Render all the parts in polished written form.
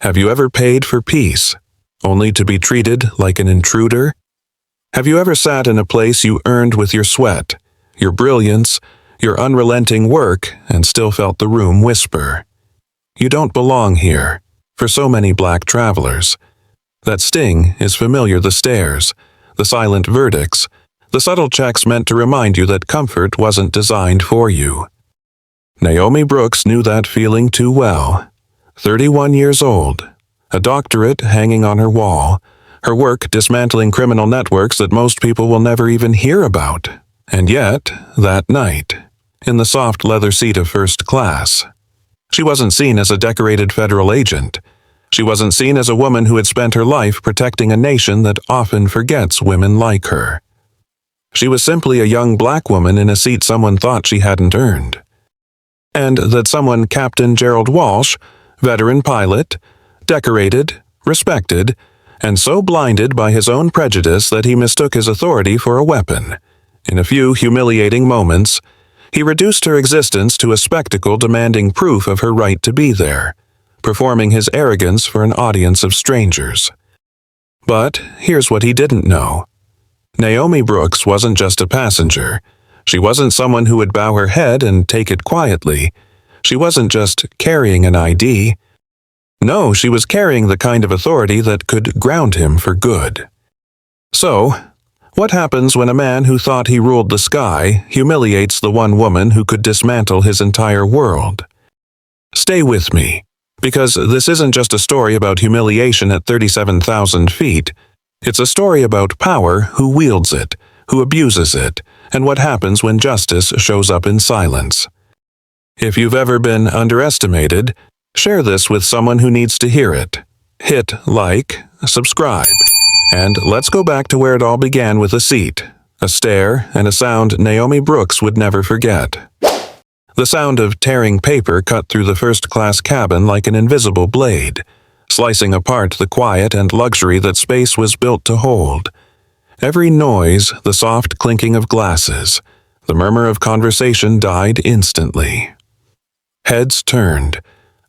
Have you ever paid for peace, only to be treated like an intruder? Have you ever sat in a place you earned with your sweat, your brilliance, your unrelenting work, and still felt the room whisper, "You don't belong here," for so many black travelers? That sting is familiar: the stares, the silent verdicts, the subtle checks meant to remind you that comfort wasn't designed for you. Naomi Brooks knew that feeling too well. 31 years old, a doctorate hanging on her wall, her work dismantling criminal networks that most people will never even hear about. And yet, that night, in the soft leather seat of first class, she wasn't seen as a decorated federal agent. She wasn't seen as a woman who had spent her life protecting a nation that often forgets women like her. She was simply a young black woman in a seat someone thought she hadn't earned. And that someone, Captain Gerald Walsh, veteran pilot, decorated, respected, and so blinded by his own prejudice that he mistook his authority for a weapon. In a few humiliating moments, he reduced her existence to a spectacle demanding proof of her right to be there, performing his arrogance for an audience of strangers. But here's what he didn't know. Naomi Brooks wasn't just a passenger. She wasn't someone who would bow her head and take it quietly. She wasn't just carrying an ID. No, she was carrying the kind of authority that could ground him for good. So, what happens when a man who thought he ruled the sky humiliates the one woman who could dismantle his entire world? Stay with me, because this isn't just a story about humiliation at 37,000 feet. It's a story about power, who wields it, who abuses it, and what happens when justice shows up in silence. If you've ever been underestimated, share this with someone who needs to hear it. Hit like, subscribe, and let's go back to where it all began with a seat, a stare, and a sound Naomi Brooks would never forget. The sound of tearing paper cut through the first-class cabin like an invisible blade, slicing apart the quiet and luxury that space was built to hold. Every noise, the soft clinking of glasses, the murmur of conversation died instantly. Heads turned,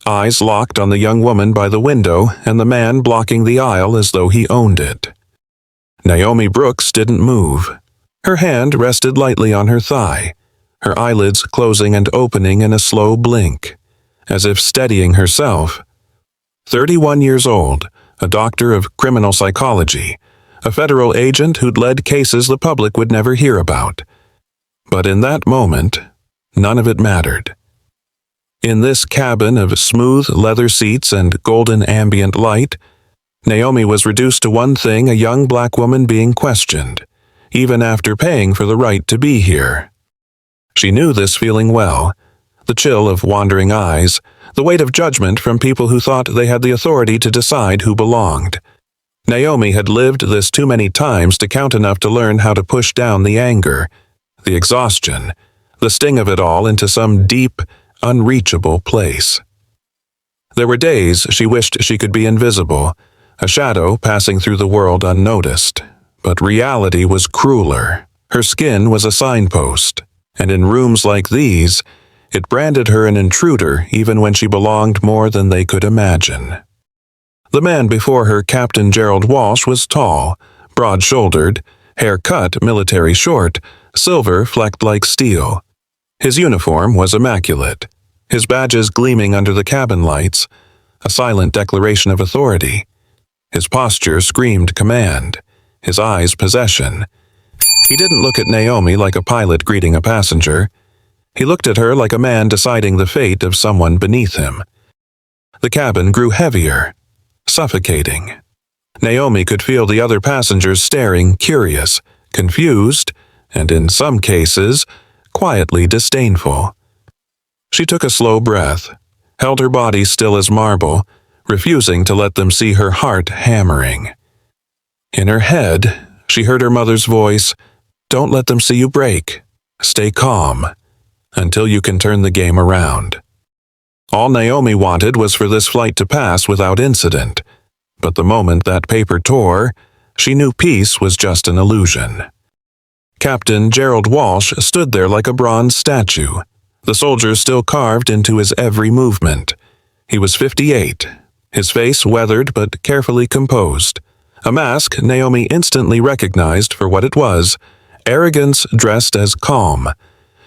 eyes locked on the young woman by the window and the man blocking the aisle as though he owned it. Naomi Brooks didn't move. Her hand rested lightly on her thigh, her eyelids closing and opening in a slow blink, as if steadying herself. 31 years old, a doctor of criminal psychology, a federal agent who'd led cases the public would never hear about. But in that moment, none of it mattered. In this cabin of smooth leather seats and golden ambient light, Naomi was reduced to one thing: a young black woman being questioned, even after paying for the right to be here. She knew this feeling well, the chill of wandering eyes, the weight of judgment from people who thought they had the authority to decide who belonged. Naomi had lived this too many times to count enough to learn how to push down the anger, the exhaustion, the sting of it all into some deep, unreachable place. There were days she wished she could be invisible, a shadow passing through the world unnoticed. But reality was crueler. Her skin was a signpost, and in rooms like these, it branded her an intruder even when she belonged more than they could imagine. The man before her, Captain Gerald Walsh, was tall, broad-shouldered, hair cut military short, silver flecked like steel. His uniform was immaculate, his badges gleaming under the cabin lights, a silent declaration of authority. His posture screamed command, his eyes possession. He didn't look at Naomi like a pilot greeting a passenger. He looked at her like a man deciding the fate of someone beneath him. The cabin grew heavier, suffocating. Naomi could feel the other passengers staring, curious, confused, and in some cases, quietly disdainful. She took a slow breath, held her body still as marble, refusing to let them see her heart hammering. In her head, she heard her mother's voice, "Don't let them see you break. Stay calm, until you can turn the game around." All Naomi wanted was for this flight to pass without incident, but the moment that paper tore, she knew peace was just an illusion. Captain Gerald Walsh stood there like a bronze statue, the soldiers still carved into his every movement. He was 58, his face weathered but carefully composed. A mask Naomi instantly recognized for what it was, arrogance dressed as calm.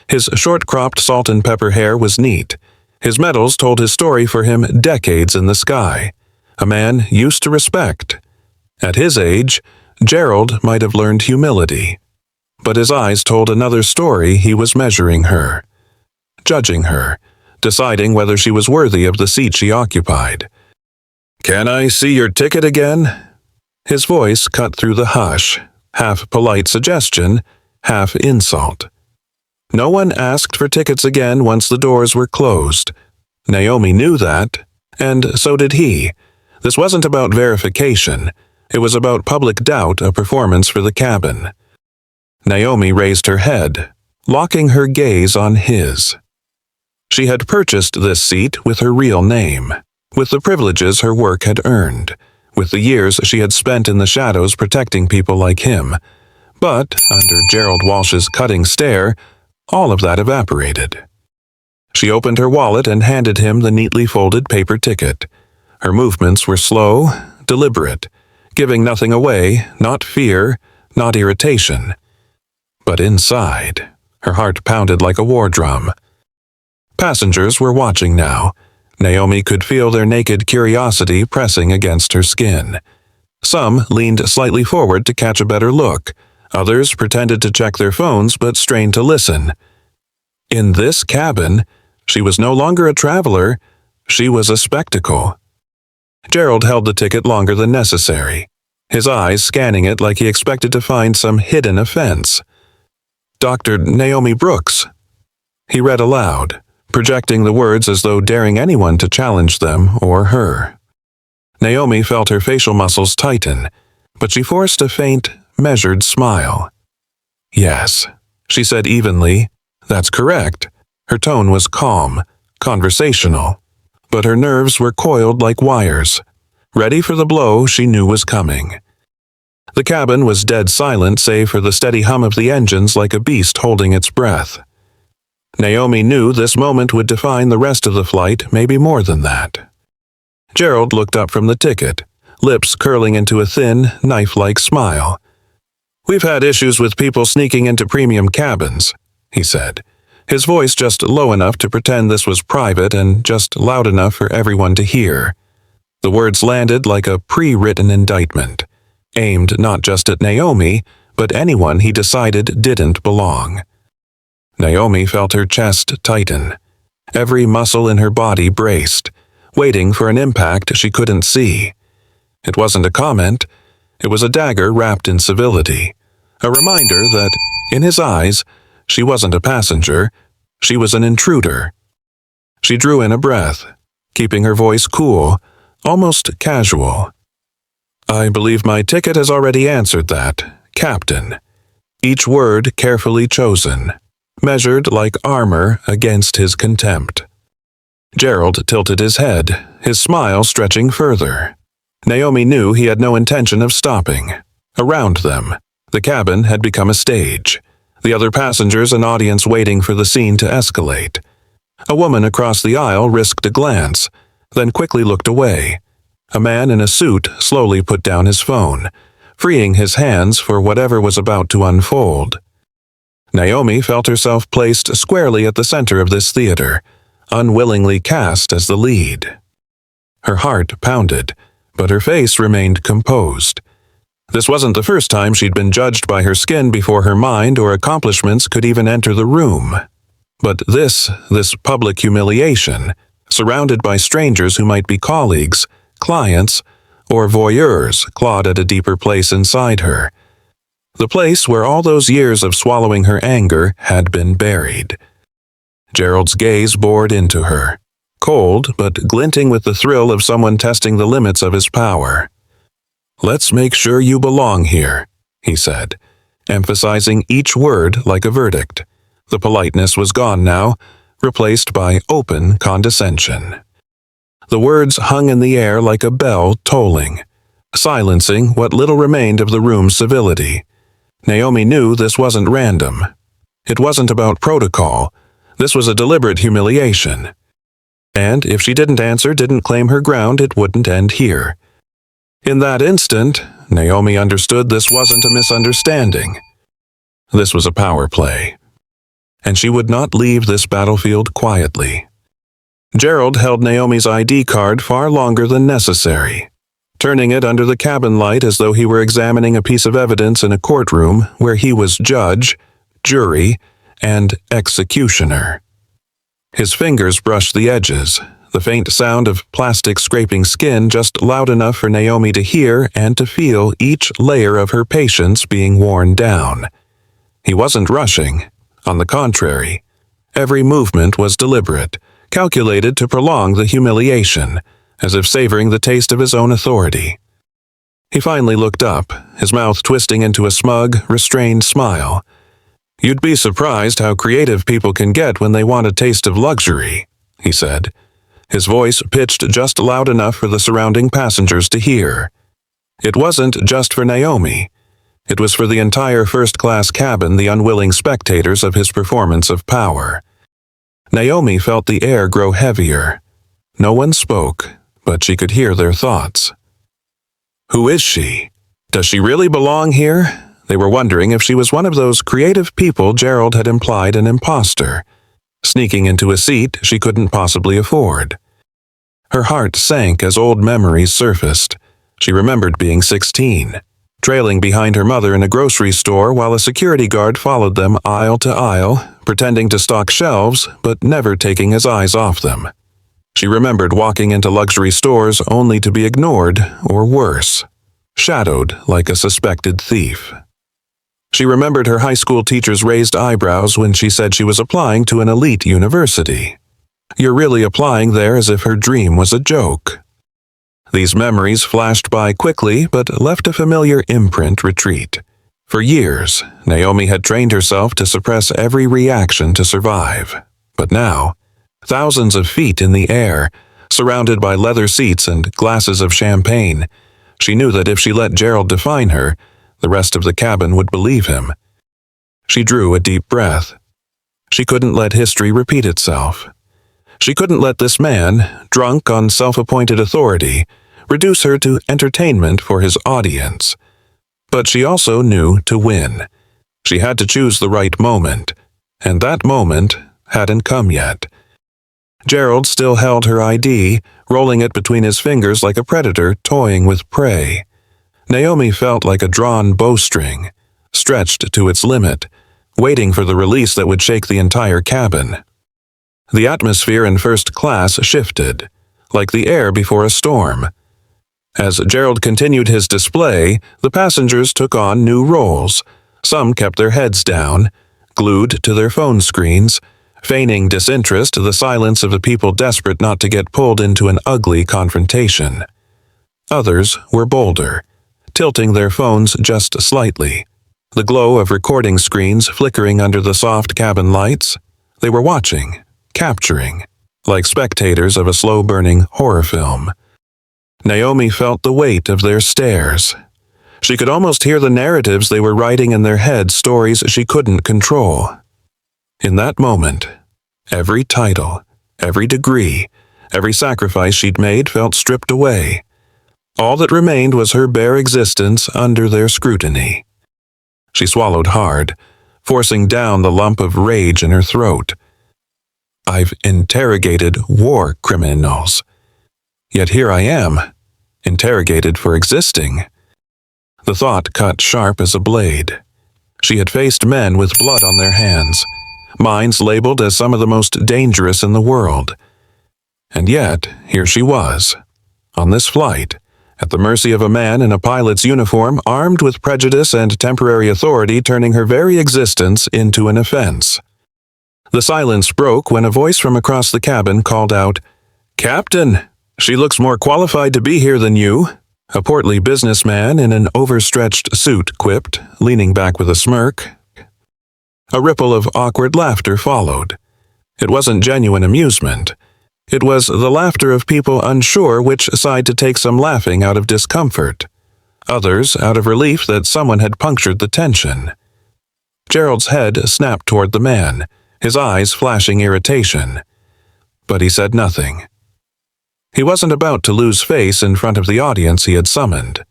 His short-cropped salt-and-pepper hair was neat. His medals told his story for him decades in the sky. A man used to respect. At his age, Gerald might have learned humility. But his eyes told another story. He was measuring her, judging her, deciding whether she was worthy of the seat she occupied. "Can I see your ticket again?" His voice cut through the hush, half polite suggestion, half insult. No one asked for tickets again once the doors were closed. Naomi knew that, and so did he. This wasn't about verification. It was about public doubt, a performance for the cabin. Naomi raised her head, locking her gaze on his. She had purchased this seat with her real name, with the privileges her work had earned, with the years she had spent in the shadows protecting people like him. But, under Gerald Walsh's cutting stare, all of that evaporated. She opened her wallet and handed him the neatly folded paper ticket. Her movements were slow, deliberate, giving nothing away, not fear, not irritation. But inside, her heart pounded like a war drum. Passengers were watching now. Naomi could feel their naked curiosity pressing against her skin. Some leaned slightly forward to catch a better look. Others pretended to check their phones but strained to listen. In this cabin, she was no longer a traveler, she was a spectacle. Gerald held the ticket longer than necessary, his eyes scanning it like he expected to find some hidden offense. "Dr. Naomi Brooks," he read aloud, projecting the words as though daring anyone to challenge them or her. Naomi felt her facial muscles tighten, but she forced a faint, measured smile. "Yes," she said evenly, "that's correct." Her tone was calm, conversational, but her nerves were coiled like wires, ready for the blow she knew was coming. The cabin was dead silent save for the steady hum of the engines like a beast holding its breath. Naomi knew this moment would define the rest of the flight, maybe more than that. Gerald looked up from the ticket, lips curling into a thin, knife-like smile. "We've had issues with people sneaking into premium cabins," he said, his voice just low enough to pretend this was private and just loud enough for everyone to hear. The words landed like a pre-written indictment, aimed not just at Naomi, but anyone he decided didn't belong. Naomi felt her chest tighten. Every muscle in her body braced, waiting for an impact she couldn't see. It wasn't a comment. It was a dagger wrapped in civility, a reminder that, in his eyes, she wasn't a passenger, she was an intruder. She drew in a breath, keeping her voice cool, almost casual. "I believe my ticket has already answered that, Captain." Each word carefully chosen, measured like armor against his contempt. Gerald tilted his head, his smile stretching further. Naomi knew he had no intention of stopping. Around them, the cabin had become a stage, the other passengers an audience waiting for the scene to escalate. A woman across the aisle risked a glance, then quickly looked away. A man in a suit slowly put down his phone, freeing his hands for whatever was about to unfold. Naomi felt herself placed squarely at the center of this theater, unwillingly cast as the lead. Her heart pounded, but her face remained composed. This wasn't the first time she'd been judged by her skin before her mind or accomplishments could even enter the room. But this public humiliation, surrounded by strangers who might be colleagues, clients, or voyeurs, clawed at a deeper place inside her. The place where all those years of swallowing her anger had been buried. Gerald's gaze bored into her, cold but glinting with the thrill of someone testing the limits of his power. "Let's make sure you belong here," he said, emphasizing each word like a verdict. The politeness was gone now, replaced by open condescension. The words hung in the air like a bell tolling, silencing what little remained of the room's civility. Naomi knew this wasn't random. It wasn't about protocol. This was a deliberate humiliation. and if she didn't answer, didn't claim her ground, it wouldn't end here. In that instant, Naomi understood this wasn't a misunderstanding. This was a power play. And she would not leave this battlefield quietly. Gerald held Naomi's ID card far longer than necessary, turning it under the cabin light as though he were examining a piece of evidence in a courtroom where he was judge, jury, and executioner. His fingers brushed the edges, the faint sound of plastic scraping skin just loud enough for Naomi to hear and to feel each layer of her patience being worn down. He wasn't rushing. On the contrary, every movement was deliberate, calculated to prolong the humiliation, as if savoring the taste of his own authority. He finally looked up, his mouth twisting into a smug, restrained smile. "You'd be surprised how creative people can get when they want a taste of luxury," he said, his voice pitched just loud enough for the surrounding passengers to hear. It wasn't just for Naomi. It was for the entire first-class cabin, the unwilling spectators of his performance of power. Naomi felt the air grow heavier. No one spoke, but she could hear their thoughts. Who is she? Does she really belong here? They were wondering if she was one of those creative people Gerald had implied an imposter, sneaking into a seat she couldn't possibly afford. Her heart sank as old memories surfaced. She remembered being 16, trailing behind her mother in a grocery store while a security guard followed them aisle to aisle, pretending to stock shelves but never taking his eyes off them. She remembered walking into luxury stores only to be ignored, or worse, shadowed like a suspected thief. She remembered her high school teacher's raised eyebrows when she said she was applying to an elite university. You're really applying there as if her dream was a joke. These memories flashed by quickly but left a familiar imprint retreat. For years, Naomi had trained herself to suppress every reaction to survive. But now, thousands of feet in the air, surrounded by leather seats and glasses of champagne, she knew that if she let Gerald define her, the rest of the cabin would believe him. She drew a deep breath. She couldn't let history repeat itself. She couldn't let this man, drunk on self-appointed authority, reduce her to entertainment for his audience. But she also knew to win. She had to choose the right moment, and that moment hadn't come yet. Gerald still held her ID, rolling it between his fingers like a predator toying with prey. Naomi felt like a drawn bowstring, stretched to its limit, waiting for the release that would shake the entire cabin. The atmosphere in first class shifted, like the air before a storm. As Gerald continued his display, the passengers took on new roles. Some kept their heads down, glued to their phone screens, feigning disinterest to the silence of the people desperate not to get pulled into an ugly confrontation. Others were bolder, tilting their phones just slightly, the glow of recording screens flickering under the soft cabin lights. They were watching, capturing, like spectators of a slow-burning horror film. Naomi felt the weight of their stares. She could almost hear the narratives they were writing in their heads, stories she couldn't control. In that moment, every title, every degree, every sacrifice she'd made felt stripped away. All that remained was her bare existence under their scrutiny. She swallowed hard, forcing down the lump of rage in her throat. I've interrogated war criminals. Yet here I am, interrogated for existing. The thought cut sharp as a blade. She had faced men with blood on their hands, minds labeled as some of the most dangerous in the world. And yet, here she was, on this flight, at the mercy of a man in a pilot's uniform, armed with prejudice and temporary authority, turning her very existence into an offense. The silence broke when a voice from across the cabin called out, "Captain, she looks more qualified to be here than you," a portly businessman in an overstretched suit quipped, leaning back with a smirk. A ripple of awkward laughter followed. It wasn't genuine amusement. It was the laughter of people unsure which side to take, some laughing out of discomfort, others out of relief that someone had punctured the tension. Gerald's head snapped toward the man, his eyes flashing irritation. but he said nothing. He wasn't about to lose face in front of the audience he had summoned.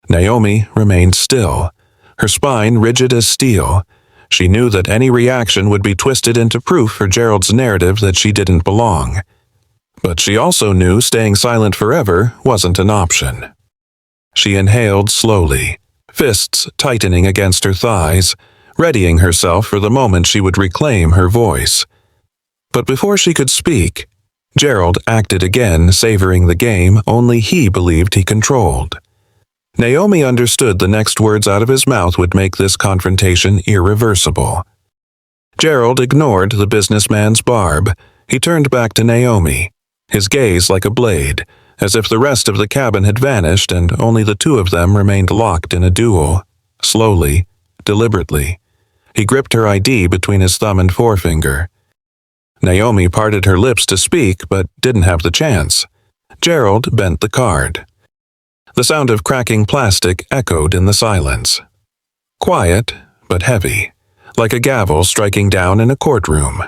Naomi remained still, her spine rigid as steel. She knew that any reaction would be twisted into proof for Gerald's narrative that she didn't belong. But she also knew staying silent forever wasn't an option. She inhaled slowly, fists tightening against her thighs, readying herself for the moment she would reclaim her voice. But before she could speak, Gerald acted again, savoring the game only he believed he controlled. Naomi understood the next words out of his mouth would make this confrontation irreversible. Gerald ignored the businessman's barb. He turned back to Naomi, his gaze like a blade, as if the rest of the cabin had vanished and only the two of them remained locked in a duel. Slowly, deliberately, he gripped her ID between his thumb and forefinger. Naomi parted her lips to speak, but didn't have the chance. Gerald bent the card. The sound of cracking plastic echoed in the silence. Quiet, but heavy, like a gavel striking down in a courtroom.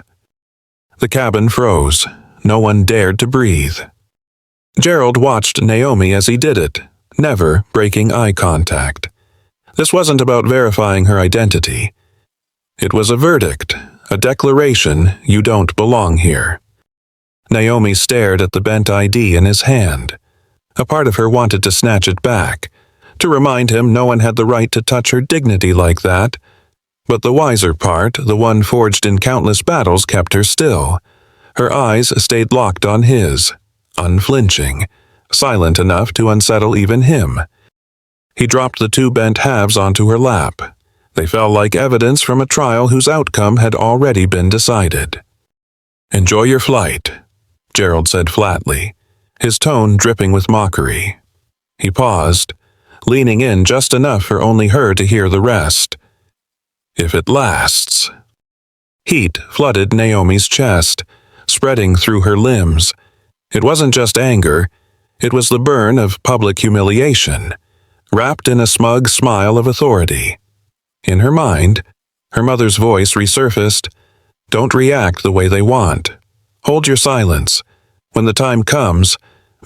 The cabin froze. No one dared to breathe. Gerald watched Naomi as he did it, never breaking eye contact. This wasn't about verifying her identity. It was a verdict, a declaration you don't belong here. Naomi stared at the bent ID in his hand. A part of her wanted to snatch it back, to remind him no one had the right to touch her dignity like that. But the wiser part, the one forged in countless battles, kept her still. Her eyes stayed locked on his, unflinching, silent enough to unsettle even him. He dropped the two bent halves onto her lap. They fell like evidence from a trial whose outcome had already been decided. "Enjoy your flight," Gerald said flatly, his tone dripping with mockery. He paused, leaning in just enough for only her to hear the rest. "If it lasts." Heat flooded Naomi's chest, spreading through her limbs. It wasn't just anger, it was the burn of public humiliation, wrapped in a smug smile of authority. In her mind, her mother's voice resurfaced. "Don't react the way they want. Hold your silence. When the time comes,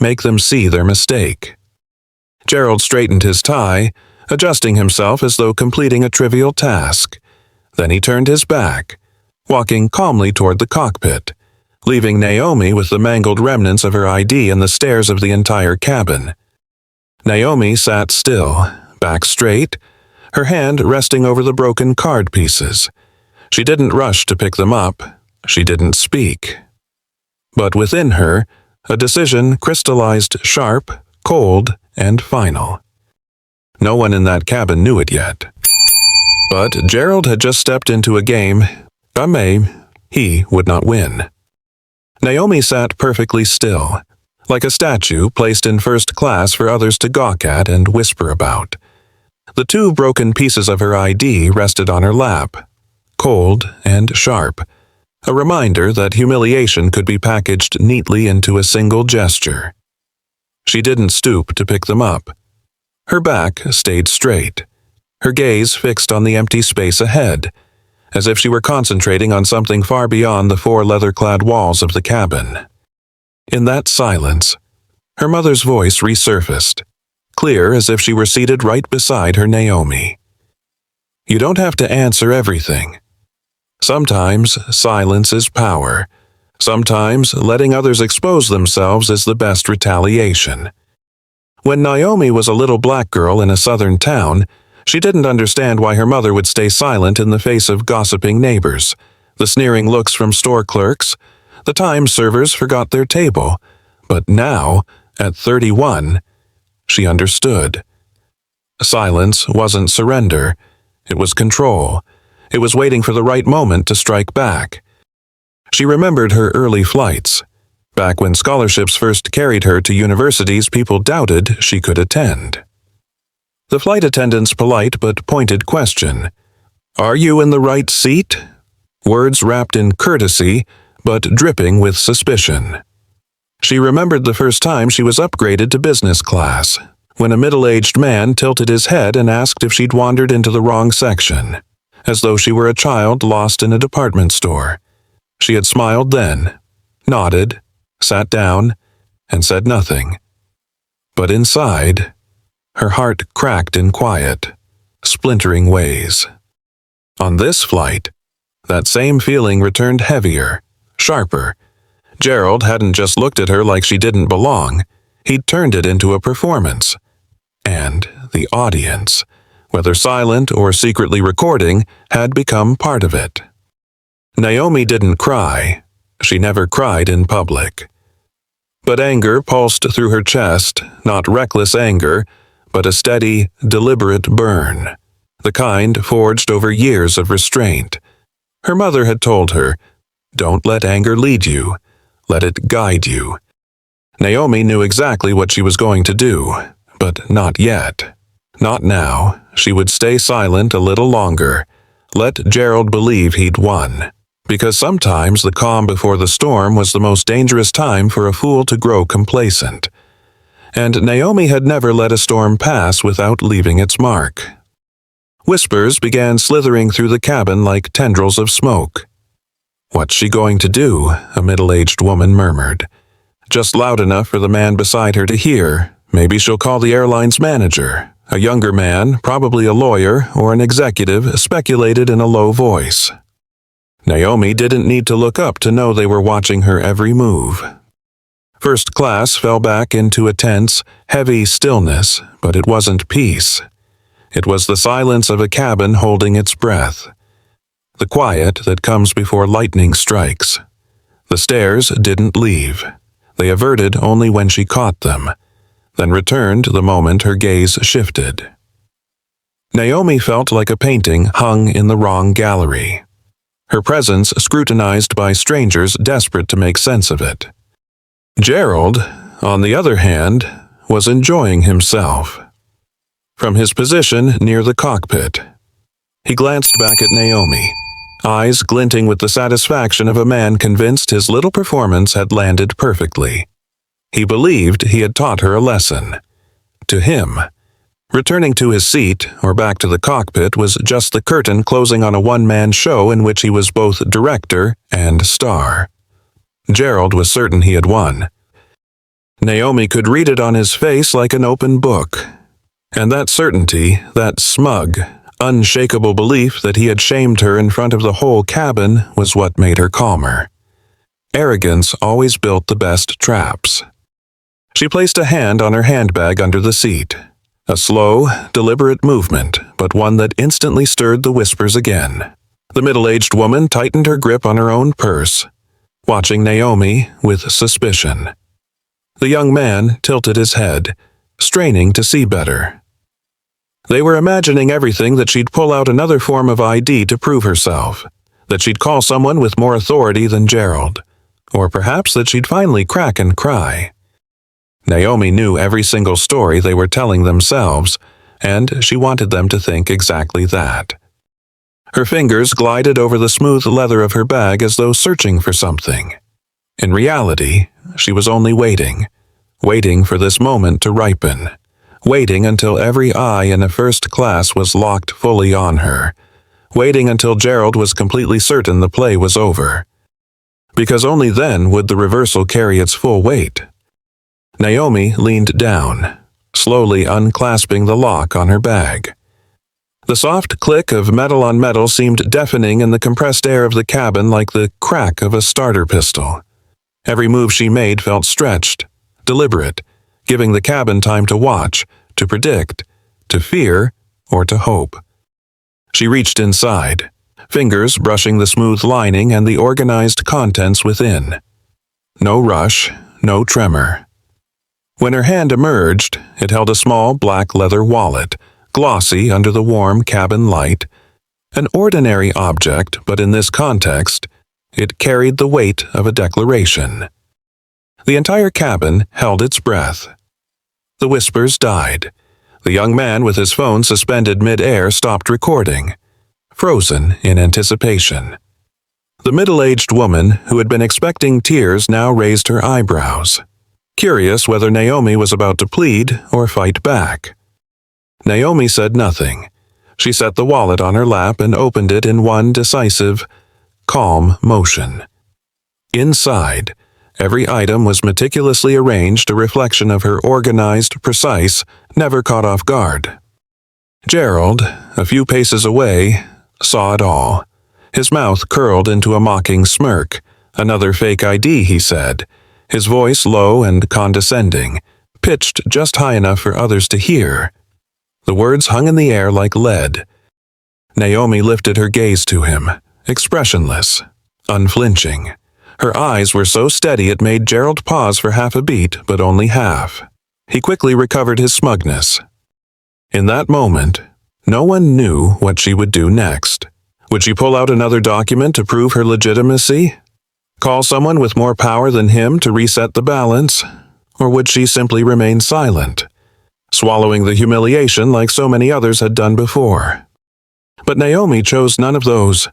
make them see their mistake." Gerald straightened his tie, adjusting himself as though completing a trivial task. Then he turned his back, walking calmly toward the cockpit, leaving Naomi with the mangled remnants of her ID and the stares of the entire cabin. Naomi sat still, back straight, her hand resting over the broken card pieces. She didn't rush to pick them up. She didn't speak. But within her, a decision crystallized sharp, cold, and final. No one in that cabin knew it yet. But Gerald had just stepped into a game he would not win. Naomi sat perfectly still, like a statue placed in first class for others to gawk at and whisper about. The two broken pieces of her ID rested on her lap, cold and sharp, a reminder that humiliation could be packaged neatly into a single gesture. She didn't stoop to pick them up. Her back stayed straight, her gaze fixed on the empty space ahead, as if she were concentrating on something far beyond the four leather-clad walls of the cabin. In that silence, her mother's voice resurfaced, clear as if she were seated right beside her Naomi. "You don't have to answer everything. Sometimes silence is power. Sometimes letting others expose themselves is the best retaliation." When Naomi was a little black girl in a southern town, she didn't understand why her mother would stay silent in the face of gossiping neighbors, the sneering looks from store clerks, the time servers forgot their table. But now, at 31, she understood. Silence wasn't surrender. It was control. It was waiting for the right moment to strike back. She remembered her early flights. Back when scholarships first carried her to universities people doubted she could attend. The flight attendant's polite but pointed question, "Are you in the right seat?" Words wrapped in courtesy, but dripping with suspicion. She remembered the first time she was upgraded to business class, when a middle-aged man tilted his head and asked if she'd wandered into the wrong section, as though she were a child lost in a department store. She had smiled then. nodded, sat down, and said nothing. But inside, her heart cracked in quiet, splintering ways. On this flight, that same feeling returned heavier, sharper. Gerald hadn't just looked at her like she didn't belong. He'd turned it into a performance. And the audience, whether silent or secretly recording, had become part of it. Naomi didn't cry. She never cried in public. But anger pulsed through her chest, not reckless anger, but a steady, deliberate burn, the kind forged over years of restraint. Her mother had told her, "Don't let anger lead you. Let it guide you." Naomi knew exactly what she was going to do, but not yet. Not now. She would stay silent a little longer. Let Gerald believe he'd won. Because sometimes the calm before the storm was the most dangerous time for a fool to grow complacent. And Naomi had never let a storm pass without leaving its mark. Whispers began slithering through the cabin like tendrils of smoke. "What's she going to do?" a middle-aged woman murmured. Just loud enough for the man beside her to hear. "Maybe she'll call the airline's manager." A younger man, probably a lawyer or an executive, speculated in a low voice. Naomi didn't need to look up to know they were watching her every move. First class fell back into a tense, heavy stillness, but it wasn't peace. It was the silence of a cabin holding its breath. The quiet that comes before lightning strikes. The stares didn't leave. They averted only when she caught them, then returned the moment her gaze shifted. Naomi felt like a painting hung in the wrong gallery. Her presence scrutinized by strangers desperate to make sense of it. Gerald, on the other hand, was enjoying himself. From his position near the cockpit, he glanced back at Naomi, eyes glinting with the satisfaction of a man convinced his little performance had landed perfectly. He believed he had taught her a lesson. To him, returning to his seat or back to the cockpit was just the curtain closing on a one-man show in which he was both director and star. Gerald was certain he had won. Naomi could read it on his face like an open book. And that certainty, that smug, unshakable belief that he had shamed her in front of the whole cabin was what made her calmer. Arrogance always built the best traps. She placed a hand on her handbag under the seat. A slow, deliberate movement, but one that instantly stirred the whispers again. The middle-aged woman tightened her grip on her own purse, watching Naomi with suspicion. The young man tilted his head, straining to see better. They were imagining everything that she'd pull out another form of ID to prove herself, that she'd call someone with more authority than Gerald, or perhaps that she'd finally crack and cry. Naomi knew every single story they were telling themselves, and she wanted them to think exactly that. Her fingers glided over the smooth leather of her bag as though searching for something. In reality, she was only waiting for this moment to ripen, waiting until every eye in a first class was locked fully on her, waiting until Gerald was completely certain the play was over. Because only then would the reversal carry its full weight. Naomi leaned down, slowly unclasping the lock on her bag. The soft click of metal on metal seemed deafening in the compressed air of the cabin like the crack of a starter pistol. Every move she made felt stretched, deliberate, giving the cabin time to watch, to predict, to fear, or to hope. She reached inside, fingers brushing the smooth lining and the organized contents within. No rush, no tremor. When her hand emerged, it held a small black leather wallet, glossy under the warm cabin light. An ordinary object, but in this context, it carried the weight of a declaration. The entire cabin held its breath. The whispers died. The young man with his phone suspended mid-air stopped recording, frozen in anticipation. The middle-aged woman, who had been expecting tears, now raised her eyebrows, curious whether Naomi was about to plead or fight back. Naomi said nothing. She set the wallet on her lap and opened it in one decisive, calm motion. Inside, Every item was meticulously arranged, a reflection of her organized, precise, never caught off guard. Gerald, a few paces away, saw it all. His mouth curled into a mocking smirk. "Another fake ID," he said, his voice low and condescending, pitched just high enough for others to hear. The words hung in the air like lead. Naomi lifted her gaze to him, expressionless, unflinching. Her eyes were so steady it made Gerald pause for half a beat, but only half. He quickly recovered his smugness. In that moment, no one knew what she would do next. Would she pull out another document to prove her legitimacy? Call someone with more power than him to reset the balance? Or would she simply remain silent, swallowing the humiliation like so many others had done before? But Naomi chose none of those.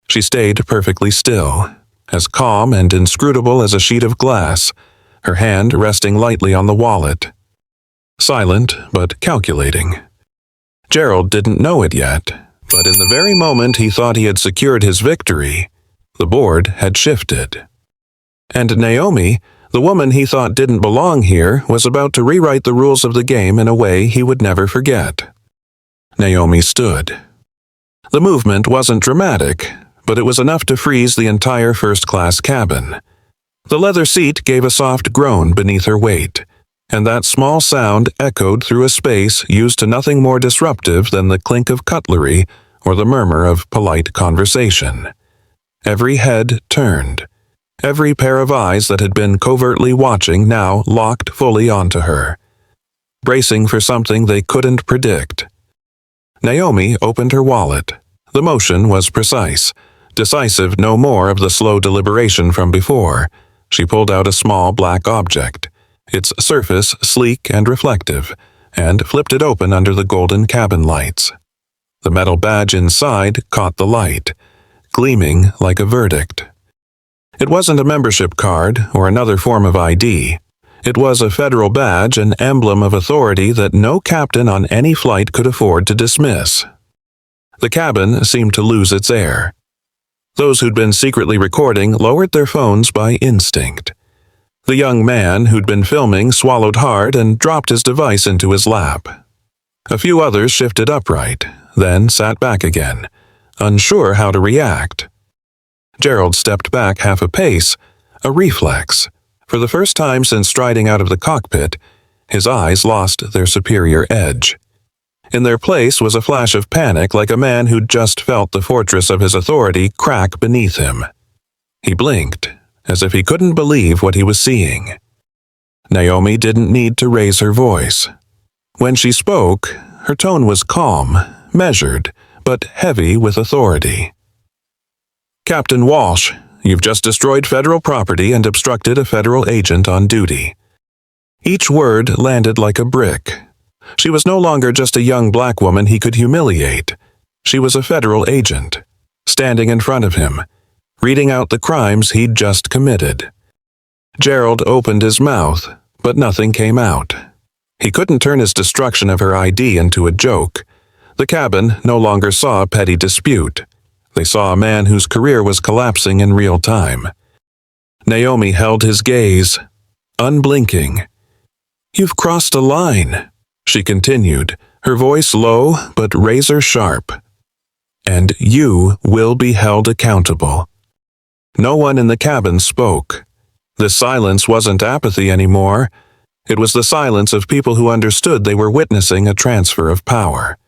She stayed perfectly still, as calm and inscrutable as a sheet of glass, her hand resting lightly on the wallet. Silent, but calculating. Gerald didn't know it yet, but in the very moment he thought he had secured his victory, the board had shifted. And Naomi, the woman he thought didn't belong here, was about to rewrite the rules of the game in a way he would never forget. Naomi stood. The movement wasn't dramatic, but it was enough to freeze the entire first-class cabin. The leather seat gave a soft groan beneath her weight, and that small sound echoed through a space used to nothing more disruptive than the clink of cutlery or the murmur of polite conversation. Every head turned. Every pair of eyes that had been covertly watching now locked fully onto her, bracing for something they couldn't predict. Naomi opened her wallet. The motion was precise, decisive no more of the slow deliberation from before. She pulled out a small black object, its surface sleek and reflective, and flipped it open under the golden cabin lights. The metal badge inside caught the light, gleaming like a verdict. It wasn't a membership card or another form of ID. It was a federal badge, an emblem of authority that no captain on any flight could afford to dismiss. The cabin seemed to lose its air. Those who'd been secretly recording lowered their phones by instinct. The young man who'd been filming swallowed hard and dropped his device into his lap. A few others shifted upright, then sat back again, unsure how to react. Gerald stepped back half a pace, a reflex. For the first time since striding out of the cockpit, his eyes lost their superior edge. In their place was a flash of panic, like a man who'd just felt the fortress of his authority crack beneath him. He blinked, as if he couldn't believe what he was seeing. Naomi didn't need to raise her voice. When she spoke, her tone was calm, measured, but heavy with authority. "Captain Walsh, you've just destroyed federal property and obstructed a federal agent on duty." Each word landed like a brick. She was no longer just a young black woman he could humiliate. She was a federal agent, standing in front of him, reading out the crimes he'd just committed. Gerald opened his mouth, but nothing came out. He couldn't turn his destruction of her ID into a joke. The cabin no longer saw a petty dispute. They saw a man whose career was collapsing in real time. Naomi held his gaze, unblinking. "You've crossed a line," she continued, her voice low but razor-sharp. "And you will be held accountable." No one in the cabin spoke. The silence wasn't apathy anymore. It was the silence of people who understood they were witnessing a transfer of power.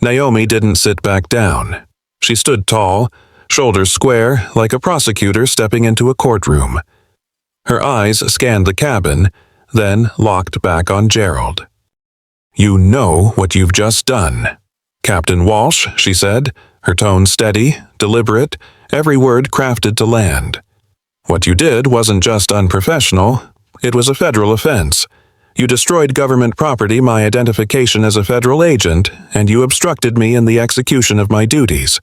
Naomi didn't sit back down. She stood tall, shoulders square, like a prosecutor stepping into a courtroom. Her eyes scanned the cabin, then locked back on Gerald. "You know what you've just done, Captain Walsh," she said, her tone steady, deliberate, every word crafted to land. "What you did wasn't just unprofessional, it was a federal offense. You destroyed government property, my identification as a federal agent, and you obstructed me in the execution of my duties.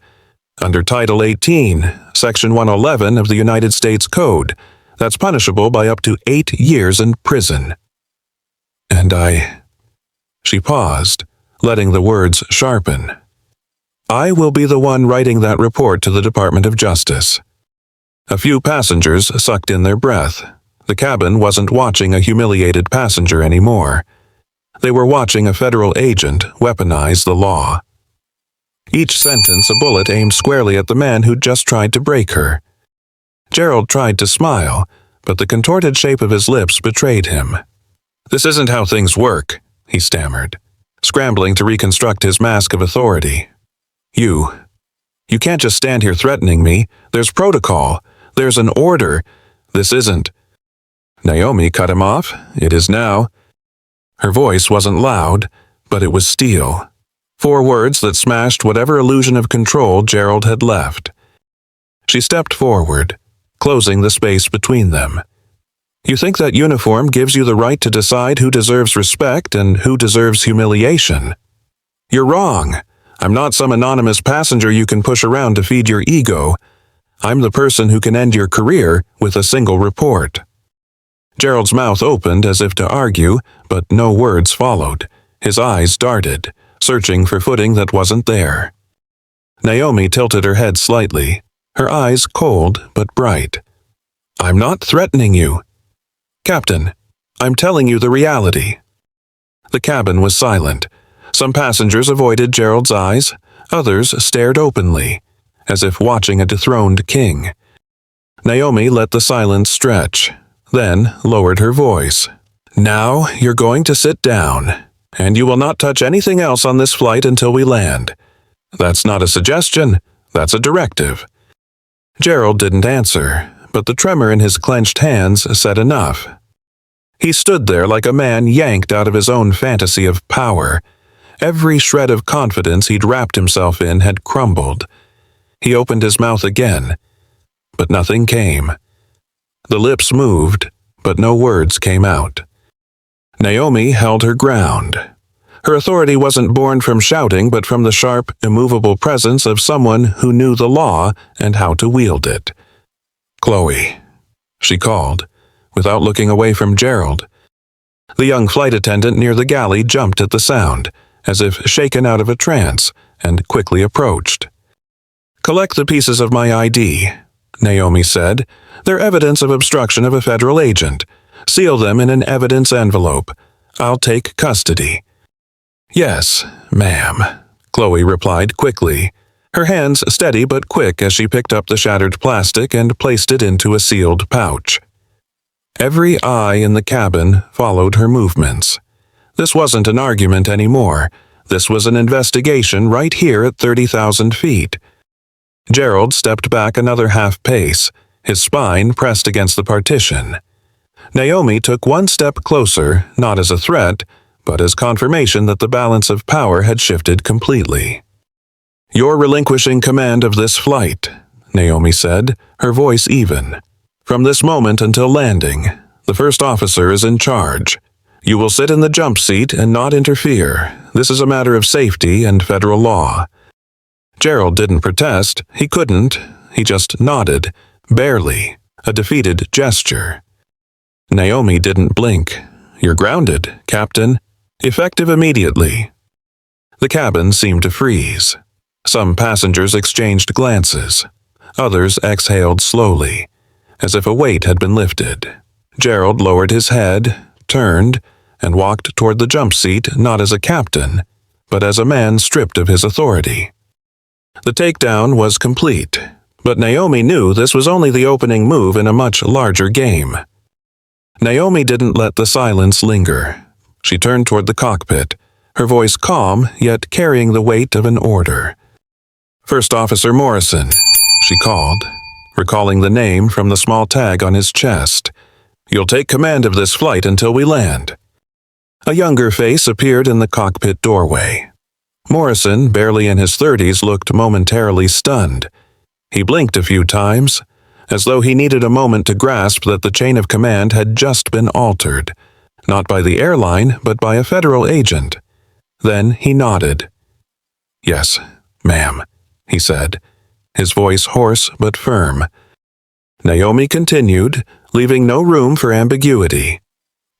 Under Title 18, Section 111 of the United States Code, that's punishable by up to 8 years in prison." And She paused, letting the words sharpen. "I will be the one writing that report to the Department of Justice." A few passengers sucked in their breath. The cabin wasn't watching a humiliated passenger anymore. They were watching a federal agent weaponize the law. Each sentence a bullet aimed squarely at the man who'd just tried to break her. Gerald tried to smile, but the contorted shape of his lips betrayed him. "This isn't how things work," he stammered, scrambling to reconstruct his mask of authority. You can't just stand here threatening me. There's protocol. There's an order. This isn't." Naomi cut him off. "It is now." Her voice wasn't loud, but it was steel. 4 words that smashed whatever illusion of control Gerald had left. She stepped forward, closing the space between them. "You think that uniform gives you the right to decide who deserves respect and who deserves humiliation? You're wrong. I'm not some anonymous passenger you can push around to feed your ego. I'm the person who can end your career with a single report." Gerald's mouth opened as if to argue, but no words followed. His eyes darted, searching for footing that wasn't there. Naomi tilted her head slightly, her eyes cold but bright. "I'm not threatening you. Captain, I'm telling you the reality." The cabin was silent. Some passengers avoided Gerald's eyes, others stared openly, as if watching a dethroned king. Naomi let the silence stretch, then lowered her voice. "Now you're going to sit down, and you will not touch anything else on this flight until we land. That's not a suggestion, that's a directive." Gerald didn't answer, but the tremor in his clenched hands said enough. He stood there like a man yanked out of his own fantasy of power. Every shred of confidence he'd wrapped himself in had crumbled. He opened his mouth again, but nothing came. The lips moved, but no words came out. Naomi held her ground. Her authority wasn't born from shouting, but from the sharp, immovable presence of someone who knew the law and how to wield it. "Chloe," she called, without looking away from Gerald. The young flight attendant near the galley jumped at the sound, as if shaken out of a trance, and quickly approached. "Collect the pieces of my ID," Naomi said. "They're evidence of obstruction of a federal agent. Seal them in an evidence envelope. I'll take custody." "Yes, ma'am," Chloe replied quickly, her hands steady but quick as she picked up the shattered plastic and placed it into a sealed pouch. Every eye in the cabin followed her movements. This wasn't an argument anymore. This was an investigation right here at 30,000 feet. Gerald stepped back another half-pace, his spine pressed against the partition. Naomi took one step closer, not as a threat, but as confirmation that the balance of power had shifted completely. "You're relinquishing command of this flight," Naomi said, her voice even. "From this moment until landing, the first officer is in charge. You will sit in the jump seat and not interfere. This is a matter of safety and federal law." Gerald didn't protest. He couldn't. He just nodded, barely, a defeated gesture. Naomi didn't blink. "You're grounded, Captain. Effective immediately." The cabin seemed to freeze. Some passengers exchanged glances. Others exhaled slowly, as if a weight had been lifted. Gerald lowered his head, turned, and walked toward the jump seat not as a captain, but as a man stripped of his authority. The takedown was complete, but Naomi knew this was only the opening move in a much larger game. Naomi didn't let the silence linger. She turned toward the cockpit, her voice calm yet carrying the weight of an order. "First Officer Morrison," she called, recalling the name from the small tag on his chest. "You'll take command of this flight until we land." A younger face appeared in the cockpit doorway. Morrison, barely in his 30s, looked momentarily stunned. He blinked a few times, as though he needed a moment to grasp that the chain of command had just been altered, not by the airline, but by a federal agent. Then he nodded. "Yes, ma'am," he said, his voice hoarse but firm. Naomi continued, leaving no room for ambiguity.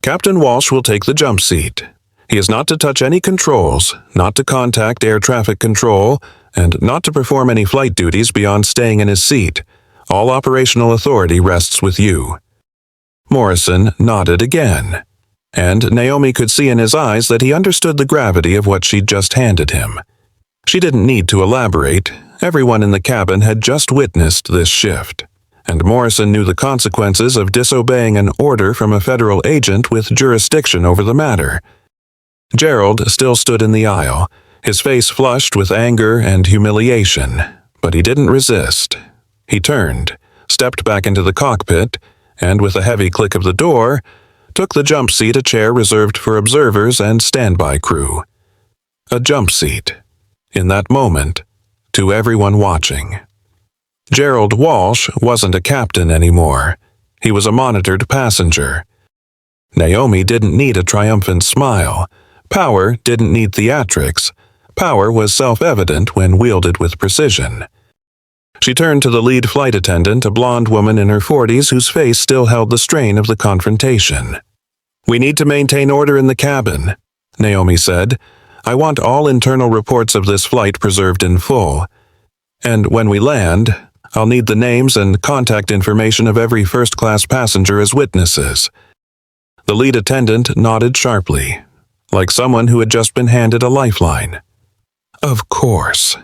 "Captain Walsh will take the jump seat. He is not to touch any controls, not to contact air traffic control, and not to perform any flight duties beyond staying in his seat. All operational authority rests with you." Morrison nodded again, and Naomi could see in his eyes that he understood the gravity of what she'd just handed him. She didn't need to elaborate. Everyone in the cabin had just witnessed this shift, and Morrison knew the consequences of disobeying an order from a federal agent with jurisdiction over the matter. Gerald still stood in the aisle, his face flushed with anger and humiliation, but he didn't resist. He turned, stepped back into the cockpit, and with a heavy click of the door, took the jump seat, a chair reserved for observers and standby crew. A jump seat. In that moment, to everyone watching. Gerald Walsh wasn't a captain anymore. He was a monitored passenger. Naomi didn't need a triumphant smile. Power didn't need theatrics. Power was self-evident when wielded with precision. She turned to the lead flight attendant, a blonde woman in her 40s whose face still held the strain of the confrontation. "We need to maintain order in the cabin," Naomi said. "I want all internal reports of this flight preserved in full. And when we land, I'll need the names and contact information of every first-class passenger as witnesses." The lead attendant nodded sharply, like someone who had just been handed a lifeline. "Of course,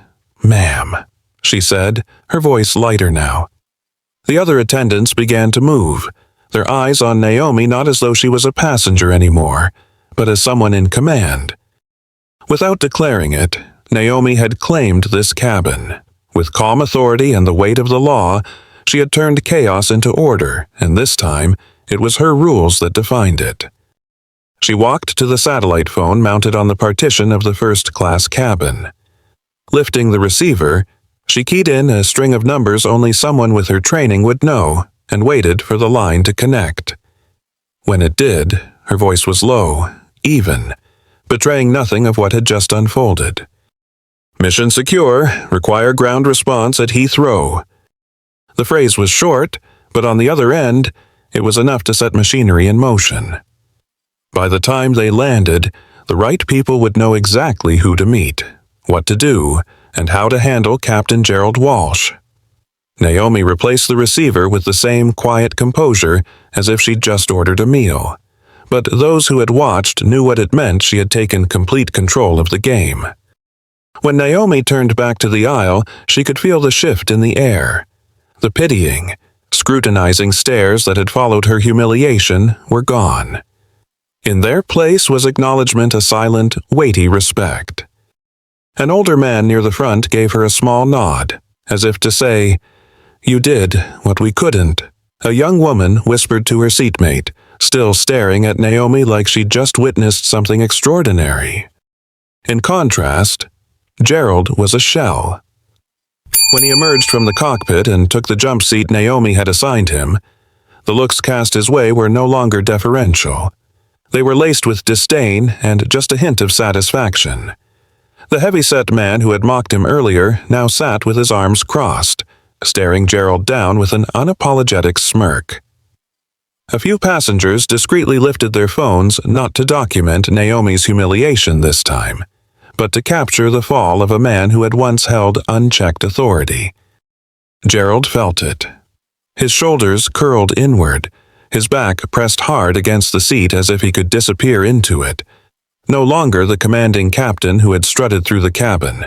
ma'am," she said, her voice lighter now. The other attendants began to move, their eyes on Naomi not as though she was a passenger anymore, but as someone in command. Without declaring it, Naomi had claimed this cabin. With calm authority and the weight of the law, she had turned chaos into order, and this time, it was her rules that defined it. She walked to the satellite phone mounted on the partition of the first-class cabin. Lifting the receiver, she keyed in a string of numbers only someone with her training would know, and waited for the line to connect. When it did, her voice was low, even, betraying nothing of what had just unfolded. "Mission secure. Require ground response at Heathrow." The phrase was short, but on the other end, it was enough to set machinery in motion. By the time they landed, the right people would know exactly who to meet, what to do, and how to handle Captain Gerald Walsh. Naomi replaced the receiver with the same quiet composure as if she'd just ordered a meal. But those who had watched knew what it meant. She had taken complete control of the game. When Naomi turned back to the aisle, she could feel the shift in the air. The pitying, scrutinizing stares that had followed her humiliation were gone. In their place was acknowledgement, a silent, weighty respect. An older man near the front gave her a small nod, as if to say, "You did what we couldn't." A young woman whispered to her seatmate, still staring at Naomi like she'd just witnessed something extraordinary. In contrast, Gerald was a shell. When he emerged from the cockpit and took the jump seat Naomi had assigned him, the looks cast his way were no longer deferential. They were laced with disdain and just a hint of satisfaction. The heavy-set man who had mocked him earlier now sat with his arms crossed, staring Gerald down with an unapologetic smirk. A few passengers discreetly lifted their phones not to document Naomi's humiliation this time, but to capture the fall of a man who had once held unchecked authority. Gerald felt it. His shoulders curled inward, his back pressed hard against the seat as if he could disappear into it. No longer the commanding captain who had strutted through the cabin.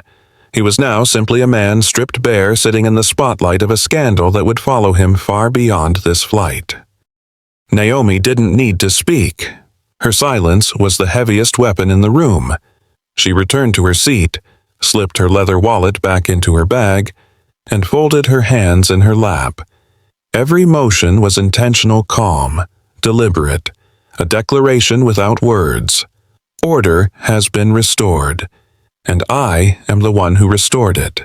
He was now simply a man stripped bare sitting in the spotlight of a scandal that would follow him far beyond this flight. Naomi didn't need to speak. Her silence was the heaviest weapon in the room. She returned to her seat, slipped her leather wallet back into her bag, and folded her hands in her lap. Every motion was intentional calm, deliberate, a declaration without words. Order has been restored, and I am the one who restored it.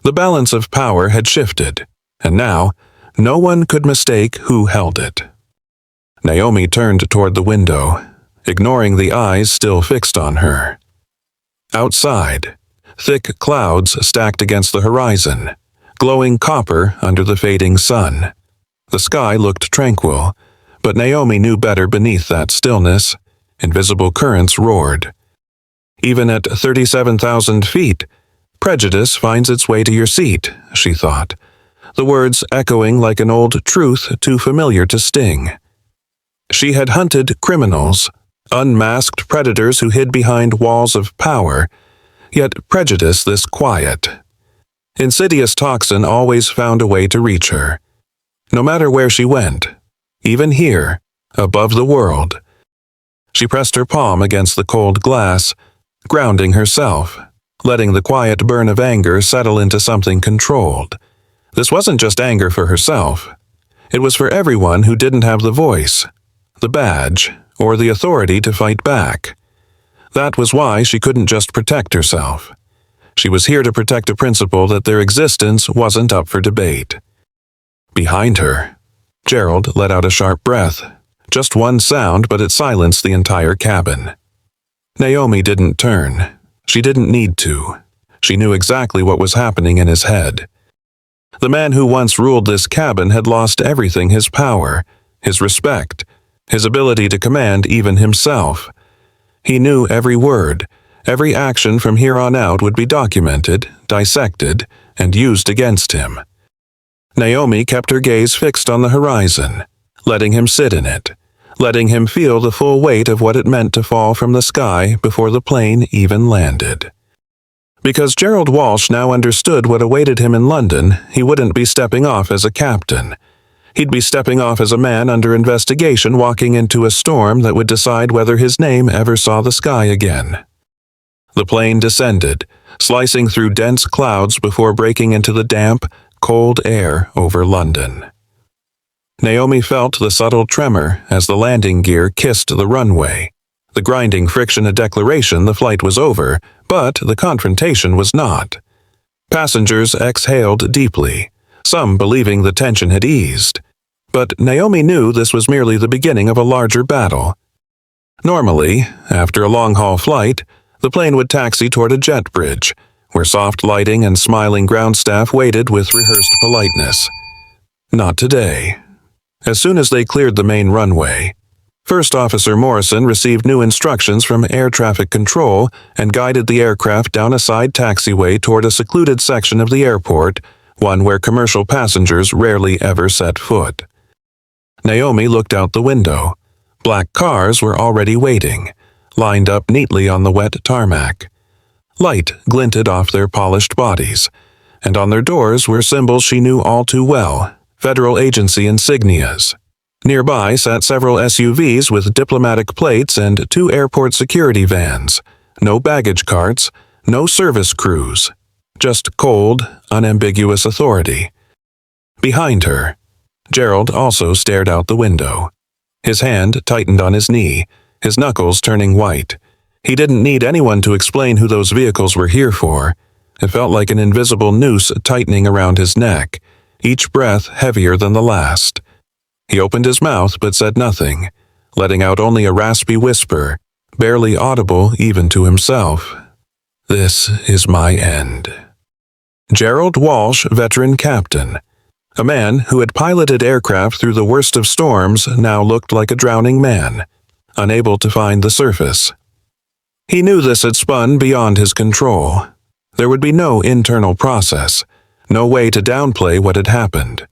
The balance of power had shifted, and now no one could mistake who held it. Naomi turned toward the window, ignoring the eyes still fixed on her. Outside, thick clouds stacked against the horizon, glowing copper under the fading sun. The sky looked tranquil, but Naomi knew better beneath that stillness. Invisible currents roared. Even at 37,000 feet, prejudice finds its way to your seat, she thought. the words echoing like an old truth too familiar to sting. She had hunted criminals, unmasked predators who hid behind walls of power, yet prejudice this quiet. Insidious toxin always found a way to reach her. No matter where she went, even here, above the world. She pressed her palm against the cold glass, grounding herself, letting the quiet burn of anger settle into something controlled. This wasn't just anger for herself. It was for everyone who didn't have the voice, the badge, or the authority to fight back. That was why she couldn't just protect herself. She was here to protect a principle that their existence wasn't up for debate. Behind her, Gerald let out a sharp breath. Just one sound, but it silenced the entire cabin. Naomi didn't turn. She didn't need to. She knew exactly what was happening in his head. The man who once ruled this cabin had lost everything: his power, his respect, his ability to command even himself. He knew every word, every action from here on out would be documented, dissected, and used against him. Naomi kept her gaze fixed on the horizon, letting him sit in it, letting him feel the full weight of what it meant to fall from the sky before the plane even landed. Because Gerald Walsh now understood what awaited him in London, he wouldn't be stepping off as a captain. He'd be stepping off as a man under investigation, walking into a storm that would decide whether his name ever saw the sky again. The plane descended, slicing through dense clouds before breaking into the damp, cold air over London. Naomi felt the subtle tremor as the landing gear kissed the runway. The grinding friction a declaration the flight was over, but the confrontation was not. Passengers exhaled deeply, some believing the tension had eased. But Naomi knew this was merely the beginning of a larger battle. Normally, after a long-haul flight, the plane would taxi toward a jet bridge, where soft lighting and smiling ground staff waited with rehearsed politeness. Not today. As soon as they cleared the main runway, First Officer Morrison received new instructions from air traffic control and guided the aircraft down a side taxiway toward a secluded section of the airport, one where commercial passengers rarely ever set foot. Naomi looked out the window. Black cars were already waiting, lined up neatly on the wet tarmac. Light glinted off their polished bodies, and on their doors were symbols she knew all too well: federal agency insignias. Nearby sat several SUVs with diplomatic plates and 2 airport security vans. No baggage carts, no service crews. Just cold, unambiguous authority. Behind her, Gerald also stared out the window. His hand tightened on his knee, his knuckles turning white. He didn't need anyone to explain who those vehicles were here for. It felt like an invisible noose tightening around his neck, each breath heavier than the last. He opened his mouth but said nothing, letting out only a raspy whisper, barely audible even to himself. "This is my end." Gerald Walsh, veteran captain. A man who had piloted aircraft through the worst of storms, now looked like a drowning man, unable to find the surface. He knew this had spun beyond his control. There would be no internal process, no way to downplay what had happened.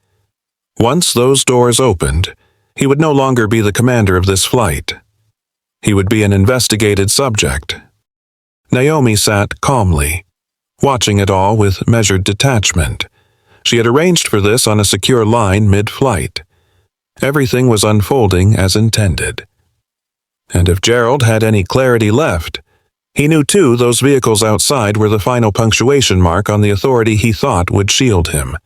Once those doors opened, he would no longer be the commander of this flight. He would be an investigated subject. Naomi sat calmly, watching it all with measured detachment. She had arranged for this on a secure line mid-flight. Everything was unfolding as intended. And if Gerald had any clarity left, he knew too those vehicles outside were the final punctuation mark on the authority he thought would shield him.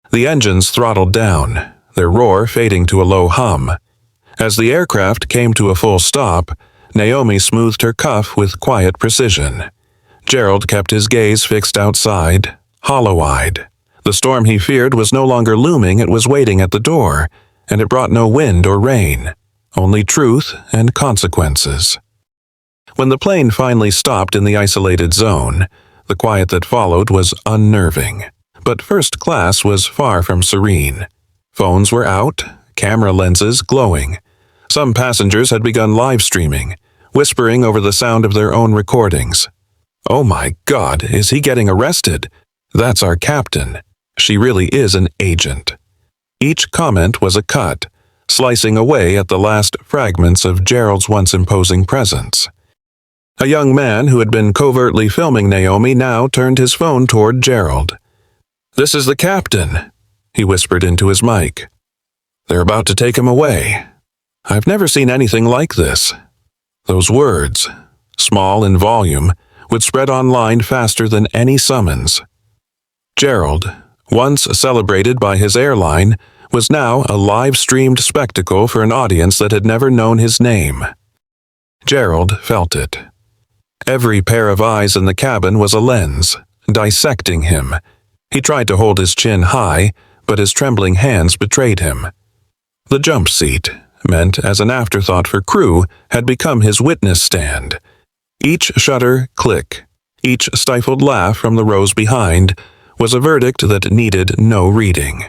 The engines throttled down, their roar fading to a low hum. As the aircraft came to a full stop, Naomi smoothed her cuff with quiet precision. Gerald kept his gaze fixed outside, hollow-eyed. The storm he feared was no longer looming, it was waiting at the door, and it brought no wind or rain, only truth and consequences. When the plane finally stopped in the isolated zone, the quiet that followed was unnerving. But first class was far from serene. Phones were out, camera lenses glowing. Some passengers had begun live streaming, whispering over the sound of their own recordings. "Oh my God, is he getting arrested? That's our captain. She really is an agent. Each comment was a cut, slicing away at the last fragments of Gerald's once imposing presence. A young man who had been covertly filming Naomi now turned his phone toward Gerald. "This is the captain," he whispered into his mic. "They're about to take him away. I've never seen anything like this." Those words, small in volume, would spread online faster than any summons. Gerald, once celebrated by his airline, was now a live-streamed spectacle for an audience that had never known his name. Gerald felt it. Every pair of eyes in the cabin was a lens, dissecting him. He tried to hold his chin high, but his trembling hands betrayed him. The jump seat, meant as an afterthought for crew, had become his witness stand. Each shutter click, each stifled laugh from the rows behind, was a verdict that needed no reading.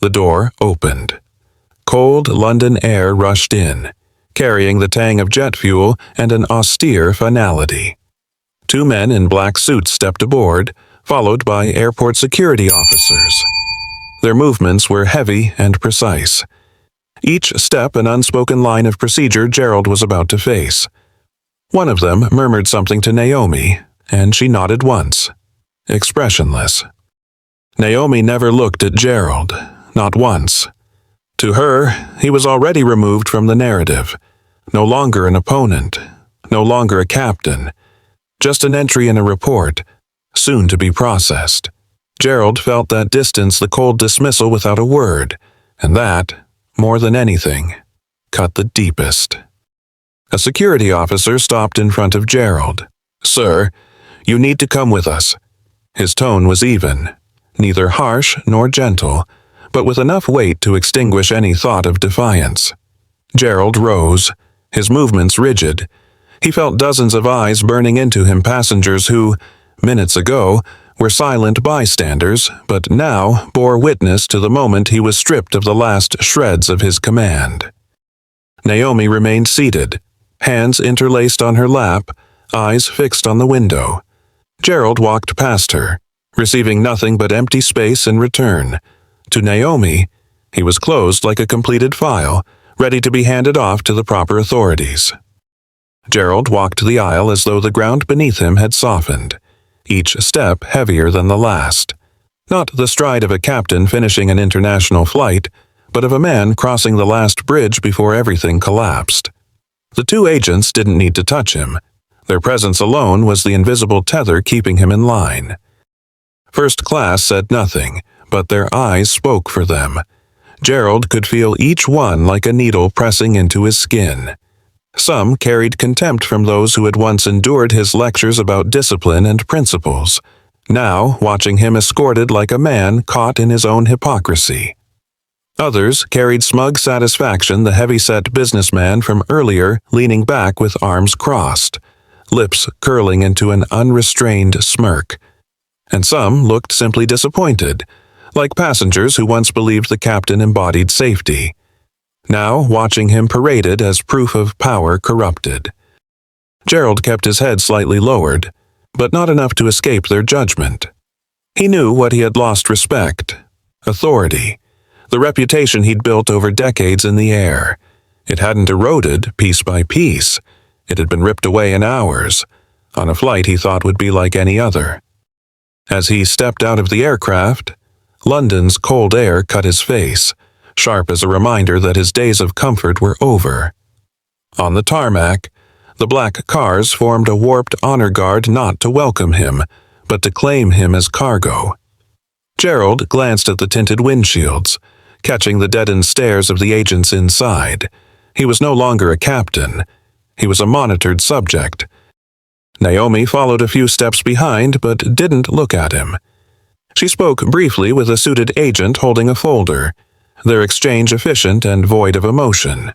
The door opened. Cold London air rushed in, carrying the tang of jet fuel and an austere finality. Two men in black suits stepped aboard, followed by airport security officers. Their movements were heavy and precise. Each step an unspoken line of procedure Gerald was about to face. One of them murmured something to Naomi, and she nodded once, expressionless. Naomi never looked at Gerald, not once. To her, he was already removed from the narrative, no longer an opponent, no longer a captain, just an entry in a report, soon to be processed. Gerald felt that distance the cold dismissal without a word, and that, more than anything, cut the deepest. A security officer stopped in front of Gerald. "Sir, you need to come with us." His tone was even, neither harsh nor gentle, but with enough weight to extinguish any thought of defiance. Gerald rose, his movements rigid. He felt dozens of eyes burning into him, passengers who, minutes ago, were silent bystanders, but now bore witness to the moment he was stripped of the last shreds of his command. Naomi remained seated, hands interlaced on her lap, eyes fixed on the window. Gerald walked past her, receiving nothing but empty space in return. To Naomi, he was closed like a completed file, ready to be handed off to the proper authorities. Gerald walked the aisle as though the ground beneath him had softened, each step heavier than the last. Not the stride of a captain finishing an international flight, but of a man crossing the last bridge before everything collapsed. The two agents didn't need to touch him. Their presence alone was the invisible tether keeping him in line. First class said nothing, but their eyes spoke for them. Gerald could feel each one like a needle pressing into his skin. Some carried contempt from those who had once endured his lectures about discipline and principles, now watching him escorted like a man caught in his own hypocrisy. Others carried smug satisfaction, the heavy-set businessman from earlier leaning back with arms crossed, lips curling into an unrestrained smirk. And some looked simply disappointed, like passengers who once believed the captain embodied safety, now watching him paraded as proof of power corrupted. Gerald kept his head slightly lowered, but not enough to escape their judgment. He knew what he had lost: respect, authority, the reputation he'd built over decades in the air. It hadn't eroded piece by piece. It had been ripped away in hours, on a flight he thought would be like any other. As he stepped out of the aircraft, London's cold air cut his face, sharp as a reminder that his days of comfort were over. On the tarmac, the black cars formed a warped honor guard not to welcome him, but to claim him as cargo. Gerald glanced at the tinted windshields, catching the deadened stares of the agents inside. He was no longer a captain. He was a monitored subject. Naomi followed a few steps behind, but didn't look at him. She spoke briefly with a suited agent holding a folder, their exchange efficient and void of emotion.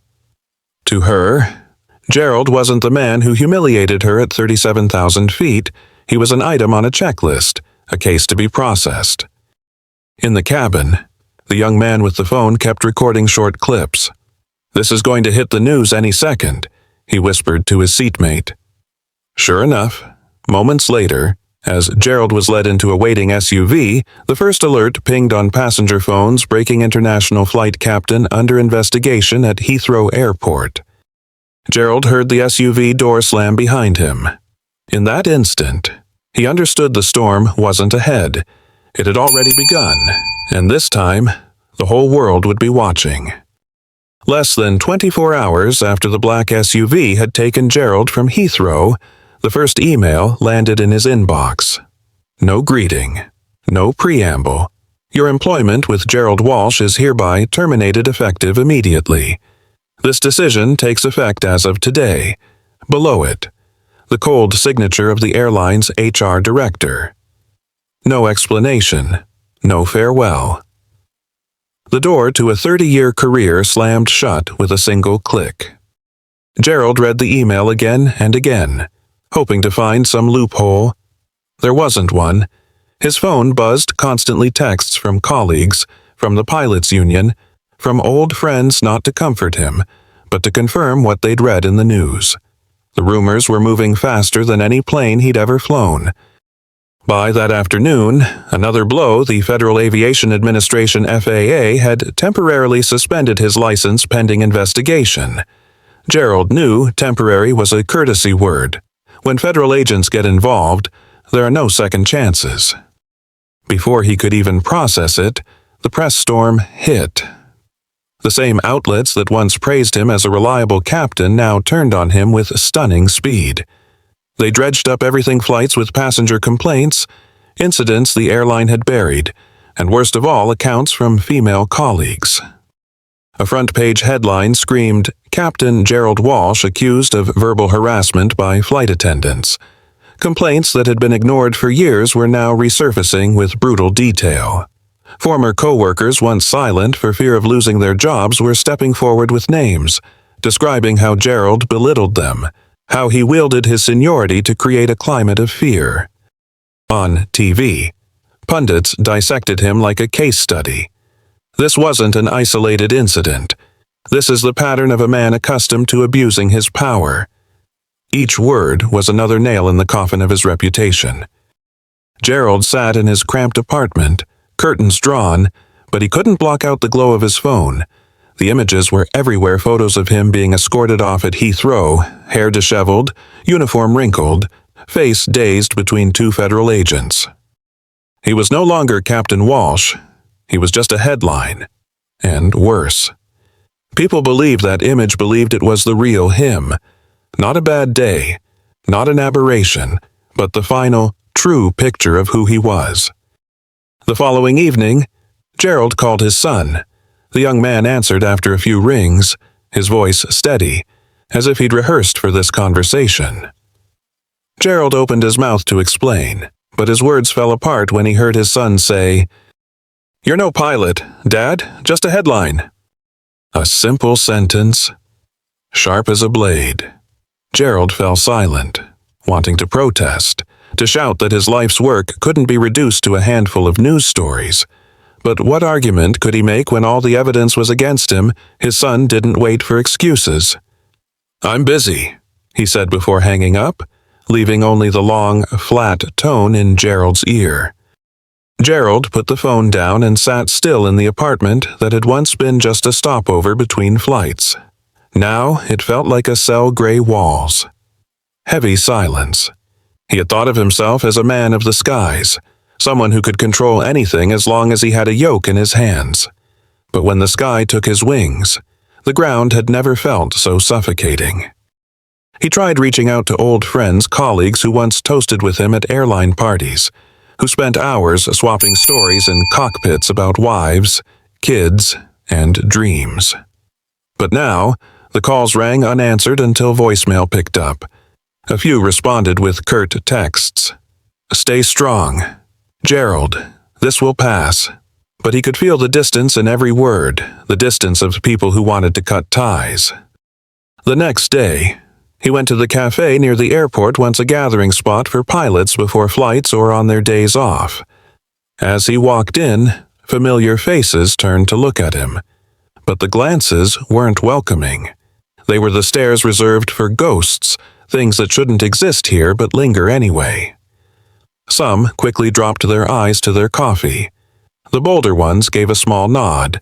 To her, Gerald wasn't the man who humiliated her at 37,000 feet. He was an item on a checklist, a case to be processed. In the cabin, the young man with the phone kept recording short clips. "This is going to hit the news any second," he whispered to his seatmate. Sure enough, moments later, As Gerald was led into a waiting SUV, the first alert pinged on passenger phones breaking international flight captain under investigation at Heathrow Airport. Gerald heard the SUV door slam behind him. In that instant, he understood the storm wasn't ahead. It had already begun, and this time, the whole world would be watching. Less than 24 hours after the black SUV had taken Gerald from Heathrow, the first email landed in his inbox. No greeting. No preamble. Your employment with Gerald Walsh is hereby terminated effective immediately. This decision takes effect as of today. Below it, the cold signature of the airline's HR director. No explanation. No farewell. The door to a 30-year career slammed shut with a single click. Gerald read the email again and again, hoping to find some loophole. There wasn't one. His phone buzzed constantly texts from colleagues, from the pilots' union, from old friends not to comfort him, but to confirm what they'd read in the news. The rumors were moving faster than any plane he'd ever flown. By that afternoon, another blow, the Federal Aviation Administration FAA had temporarily suspended his license pending investigation. Gerald knew temporary was a courtesy word. When federal agents get involved, there are no second chances. Before he could even process it, the press storm hit. The same outlets that once praised him as a reliable captain now turned on him with stunning speed. They dredged up everything flights with passenger complaints, incidents the airline had buried, and worst of all, accounts from female colleagues. A front-page headline screamed, "Captain Gerald Walsh accused of verbal harassment by flight attendants." Complaints that had been ignored for years were now resurfacing with brutal detail. Former co-workers, once silent for fear of losing their jobs, were stepping forward with names, describing how Gerald belittled them, how he wielded his seniority to create a climate of fear. On TV, pundits dissected him like a case study. This wasn't an isolated incident. This is the pattern of a man accustomed to abusing his power. Each word was another nail in the coffin of his reputation. Gerald sat in his cramped apartment, curtains drawn, but he couldn't block out the glow of his phone. The images were everywhere, photos of him being escorted off at Heathrow, hair disheveled, uniform wrinkled, face dazed between two federal agents. He was no longer Captain Walsh. He was just a headline. And worse. People believed that image, believed it was the real him. Not a bad day, not an aberration, but the final, true picture of who he was. The following evening, Gerald called his son. The young man answered after a few rings, his voice steady, as if he'd rehearsed for this conversation. Gerald opened his mouth to explain, but his words fell apart when he heard his son say, "You're no pilot, Dad, just a headline." A simple sentence, sharp as a blade. Gerald fell silent, wanting to protest, to shout that his life's work couldn't be reduced to a handful of news stories. But what argument could he make when all the evidence was against him? His son didn't wait for excuses. "I'm busy," he said before hanging up, leaving only the long, flat tone in Gerald's ear. Gerald put the phone down and sat still in the apartment that had once been just a stopover between flights. Now it felt like a cell gray walls. Heavy silence. He had thought of himself as a man of the skies, someone who could control anything as long as he had a yoke in his hands. But when the sky took his wings, the ground had never felt so suffocating. He tried reaching out to old friends, colleagues who once toasted with him at airline parties, who spent hours swapping stories in cockpits about wives, kids, and dreams. But now, the calls rang unanswered until voicemail picked up. A few responded with curt texts. "Stay strong. Gerald, this will pass." But he could feel the distance in every word, the distance of people who wanted to cut ties. The next day, he went to the cafe near the airport, once a gathering spot for pilots before flights or on their days off. As he walked in, familiar faces turned to look at him. But the glances weren't welcoming. They were the stares reserved for ghosts, things that shouldn't exist here but linger anyway. Some quickly dropped their eyes to their coffee. The bolder ones gave a small nod,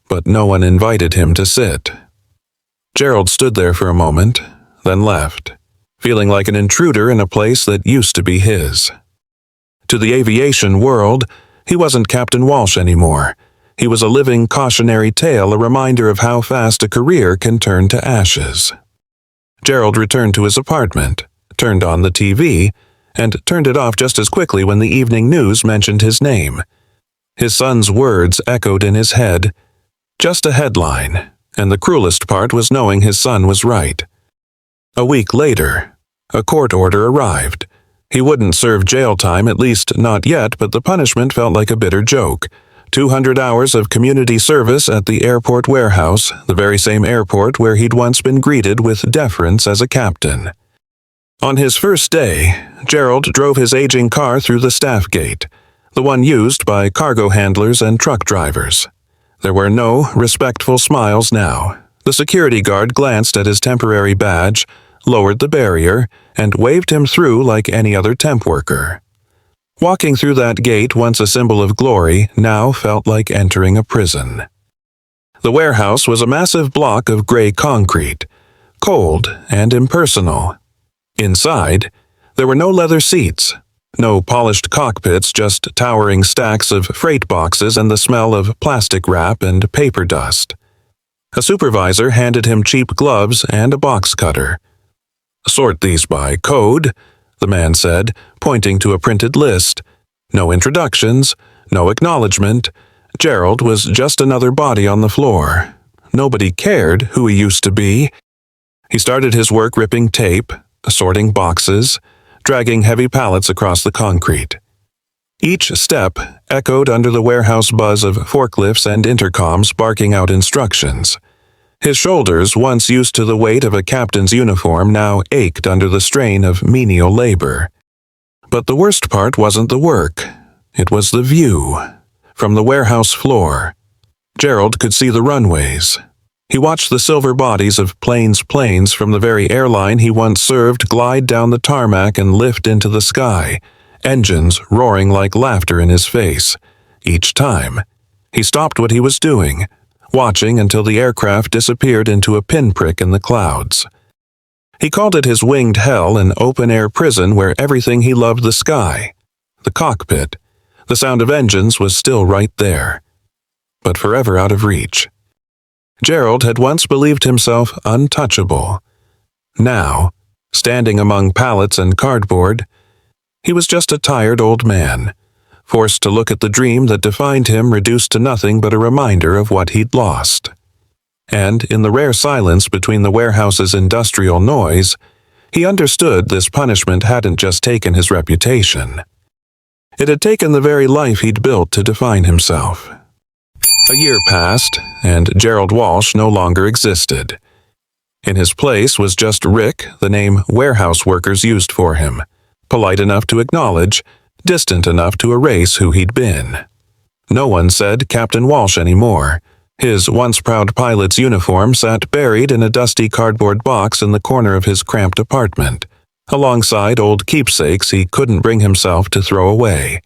but no one invited him to sit. Gerald stood there for a moment, then left, feeling like an intruder in a place that used to be his. To the aviation world, he wasn't Captain Walsh anymore. He was a living cautionary tale, a reminder of how fast a career can turn to ashes. Gerald returned to his apartment, turned on the TV, and turned it off just as quickly when the evening news mentioned his name. His son's words echoed in his head. Just a headline, and the cruelest part was knowing his son was right. A week later, a court order arrived. He wouldn't serve jail time, at least not yet, but the punishment felt like a bitter joke. 200 hours of community service at the airport warehouse, the very same airport where he'd once been greeted with deference as a captain. On his first day, Gerald drove his aging car through the staff gate, the one used by cargo handlers and truck drivers. There were no respectful smiles now. The security guard glanced at his temporary badge, lowered the barrier, and waved him through like any other temp worker. Walking through that gate, once a symbol of glory, now felt like entering a prison. The warehouse was a massive block of gray concrete, cold and impersonal. Inside, there were no leather seats, no polished cockpits, just towering stacks of freight boxes and the smell of plastic wrap and paper dust. A supervisor handed him cheap gloves and a box cutter. "Sort these by code," the man said, pointing to a printed list. No introductions, no acknowledgement. Gerald was just another body on the floor. Nobody cared who he used to be. He started his work ripping tape, sorting boxes, dragging heavy pallets across the concrete. Each step echoed under the warehouse buzz of forklifts and intercoms barking out instructions. His shoulders, once used to the weight of a captain's uniform, now ached under the strain of menial labor. But the worst part wasn't the work. It was the view. From the warehouse floor, Gerald could see the runways. He watched the silver bodies of planes from the very airline he once served glide down the tarmac and lift into the sky, engines roaring like laughter in his face. Each time, he stopped what he was doing, watching until the aircraft disappeared into a pinprick in the clouds. He called it his winged hell, an open-air prison where everything he loved, the sky, the cockpit, the sound of engines, was still right there, but forever out of reach. Gerald had once believed himself untouchable. Now, standing among pallets and cardboard, he was just a tired old man, forced to look at the dream that defined him reduced to nothing but a reminder of what he'd lost. And in the rare silence between the warehouse's industrial noise, he understood this punishment hadn't just taken his reputation. It had taken the very life he'd built to define himself. A year passed, and Gerald Walsh no longer existed. In his place was just Rick, the name warehouse workers used for him, polite enough to acknowledge, distant enough to erase who he'd been. No one said Captain Walsh anymore. His once proud pilot's uniform sat buried in a dusty cardboard box in the corner of his cramped apartment, alongside old keepsakes he couldn't bring himself to throw away.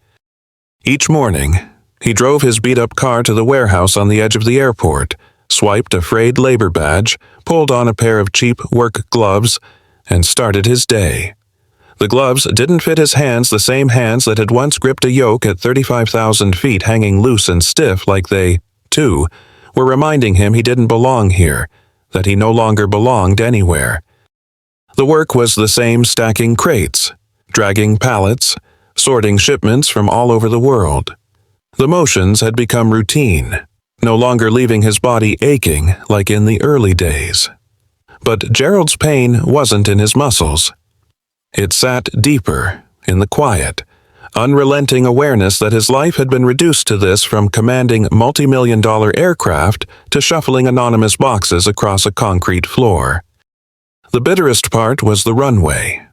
Each morning, he drove his beat-up car to the warehouse on the edge of the airport, swiped a frayed labor badge, pulled on a pair of cheap work gloves, and started his day. The gloves didn't fit his hands, the same hands that had once gripped a yoke at 35,000 feet hanging loose and stiff, like they, too, were reminding him he didn't belong here, that he no longer belonged anywhere. The work was the same, stacking crates, dragging pallets, sorting shipments from all over the world. The motions had become routine, no longer leaving his body aching like in the early days. But Gerald's pain wasn't in his muscles. It sat deeper, in the quiet, unrelenting awareness that his life had been reduced to this, from commanding multi-million-dollar aircraft to shuffling anonymous boxes across a concrete floor. The bitterest part was the runway.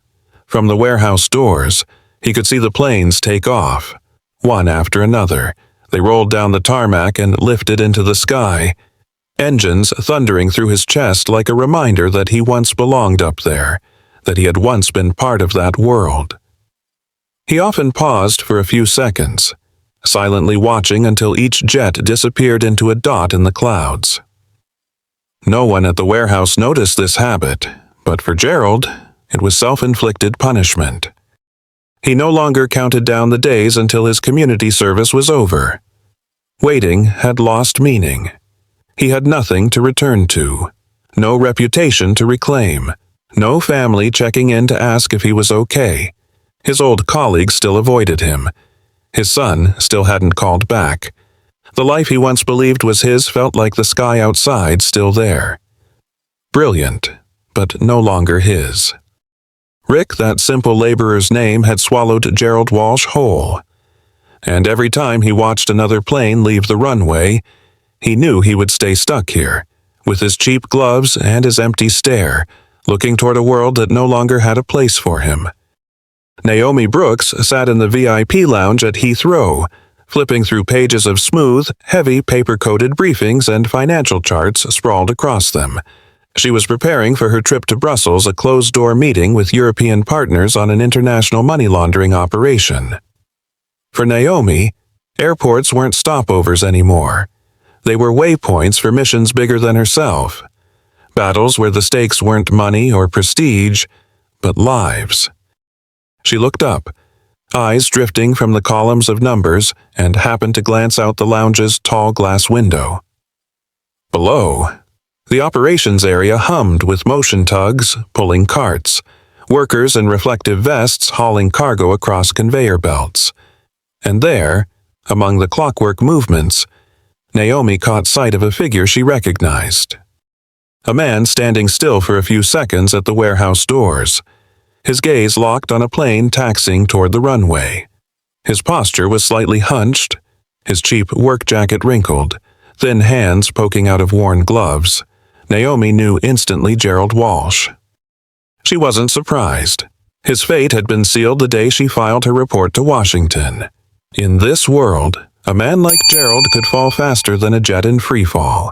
From the warehouse doors, he could see the planes take off. One after another, they rolled down the tarmac and lifted into the sky, engines thundering through his chest like a reminder that he once belonged up there, that he had once been part of that world. He often paused for a few seconds, silently watching until each jet disappeared into a dot in the clouds. No one at the warehouse noticed this habit, but for Gerald, it was self-inflicted punishment. He no longer counted down the days until his community service was over. Waiting had lost meaning. He had nothing to return to, no reputation to reclaim, no family checking in to ask if he was okay. His old colleagues still avoided him. His son still hadn't called back. The life he once believed was his felt like the sky outside still there. Brilliant, but no longer his. Rick, that simple laborer's name, had swallowed Gerald Walsh whole. And every time he watched another plane leave the runway, he knew he would stay stuck here, with his cheap gloves and his empty stare, looking toward a world that no longer had a place for him. Naomi Brooks sat in the VIP lounge at Heathrow, flipping through pages of smooth, heavy paper-coated briefings and financial charts sprawled across them. She was preparing for her trip to Brussels, a closed-door meeting with European partners on an international money laundering operation. For Naomi, airports weren't stopovers anymore. They were waypoints for missions bigger than herself. Battles where the stakes weren't money or prestige, but lives. She looked up, eyes drifting from the columns of numbers, and happened to glance out the lounge's tall glass window. Below, the operations area hummed with motion tugs pulling carts, workers in reflective vests hauling cargo across conveyor belts. And there, among the clockwork movements, Naomi caught sight of a figure she recognized. A man standing still for a few seconds at the warehouse doors, his gaze locked on a plane taxiing toward the runway. His posture was slightly hunched, his cheap work jacket wrinkled, thin hands poking out of worn gloves. Naomi knew instantly Gerald Walsh. She wasn't surprised. His fate had been sealed the day she filed her report to Washington. In this world, a man like Gerald could fall faster than a jet in freefall.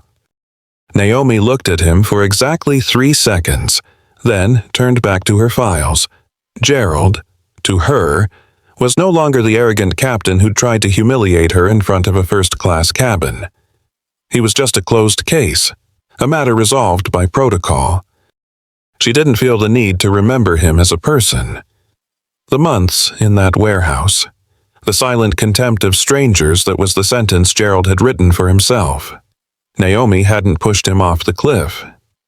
Naomi looked at him for exactly 3 seconds, then turned back to her files. Gerald, to her, was no longer the arrogant captain who'd tried to humiliate her in front of a first-class cabin. He was just a closed case, a matter resolved by protocol. She didn't feel the need to remember him as a person. The months in that warehouse, the silent contempt of strangers that was the sentence Gerald had written for himself. Naomi hadn't pushed him off the cliff.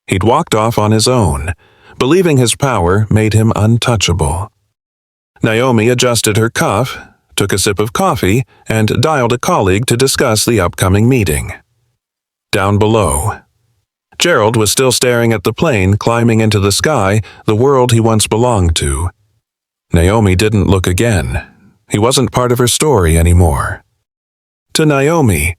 He'd walked off on his own, believing his power made him untouchable. Naomi adjusted her cuff, took a sip of coffee, and dialed a colleague to discuss the upcoming meeting. Down below, Gerald was still staring at the plane climbing into the sky, the world he once belonged to. Naomi didn't look again. He wasn't part of her story anymore. To Naomi,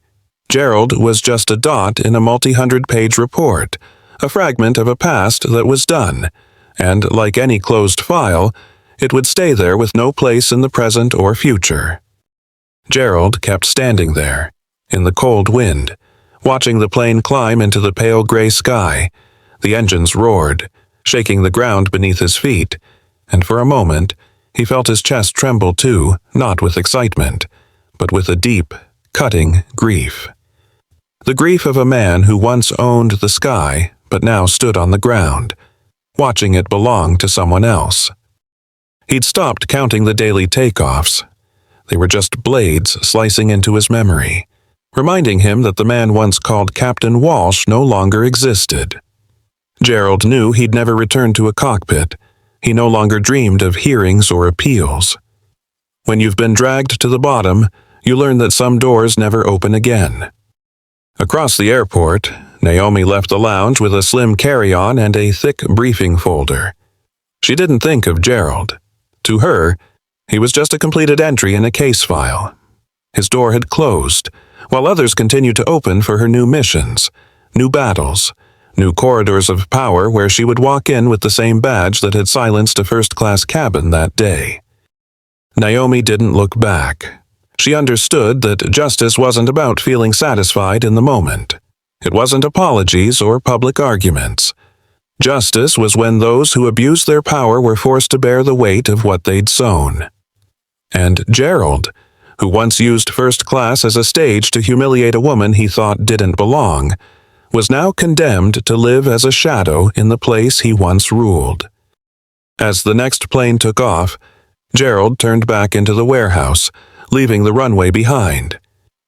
Gerald was just a dot in a multi-hundred-page report, a fragment of a past that was done, and like any closed file, it would stay there with no place in the present or future. Gerald kept standing there, in the cold wind, watching the plane climb into the pale gray sky. The engines roared, shaking the ground beneath his feet, and for a moment, he felt his chest tremble too, not with excitement, but with a deep, cutting grief. The grief of a man who once owned the sky, but now stood on the ground, watching it belong to someone else. He'd stopped counting the daily takeoffs. They were just blades slicing into his memory, reminding him that the man once called Captain Walsh no longer existed. Gerald knew he'd never return to a cockpit. He no longer dreamed of hearings or appeals. When you've been dragged to the bottom, you learn that some doors never open again. Across the airport, Naomi left the lounge with a slim carry-on and a thick briefing folder. She didn't think of Gerald. To her, he was just a completed entry in a case file. His door had closed, while others continued to open for her new missions, new battles, new corridors of power where she would walk in with the same badge that had silenced a first-class cabin that day. Naomi didn't look back. She understood that justice wasn't about feeling satisfied in the moment. It wasn't apologies or public arguments. Justice was when those who abused their power were forced to bear the weight of what they'd sown. And Gerald, who once used first class as a stage to humiliate a woman he thought didn't belong, was now condemned to live as a shadow in the place he once ruled. As the next plane took off, Gerald turned back into the warehouse, leaving the runway behind.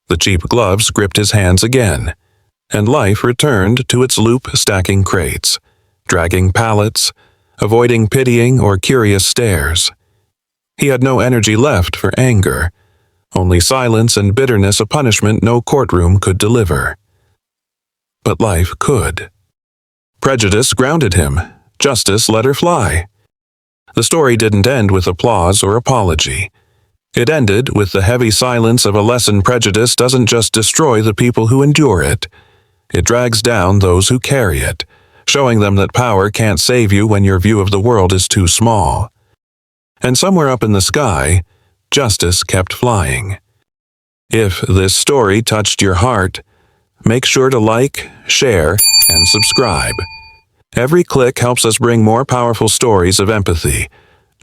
The cheap gloves gripped his hands again, and life returned to its loop-stacking crates, dragging pallets, avoiding pitying or curious stares. He had no energy left for anger, only silence and bitterness, a punishment no courtroom could deliver. But life could. Prejudice grounded him. Justice let her fly. The story didn't end with applause or apology. It ended with the heavy silence of a lesson. Prejudice doesn't just destroy the people who endure it. It drags down those who carry it, showing them that power can't save you when your view of the world is too small. And somewhere up in the sky, justice kept flying. If this story touched your heart, make sure to like, share, and subscribe. Every click helps us bring more powerful stories of empathy,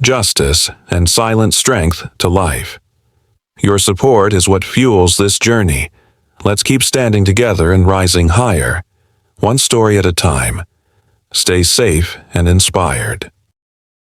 justice, and silent strength to life. Your support is what fuels this journey. Let's keep standing together and rising higher, one story at a time. Stay safe and inspired.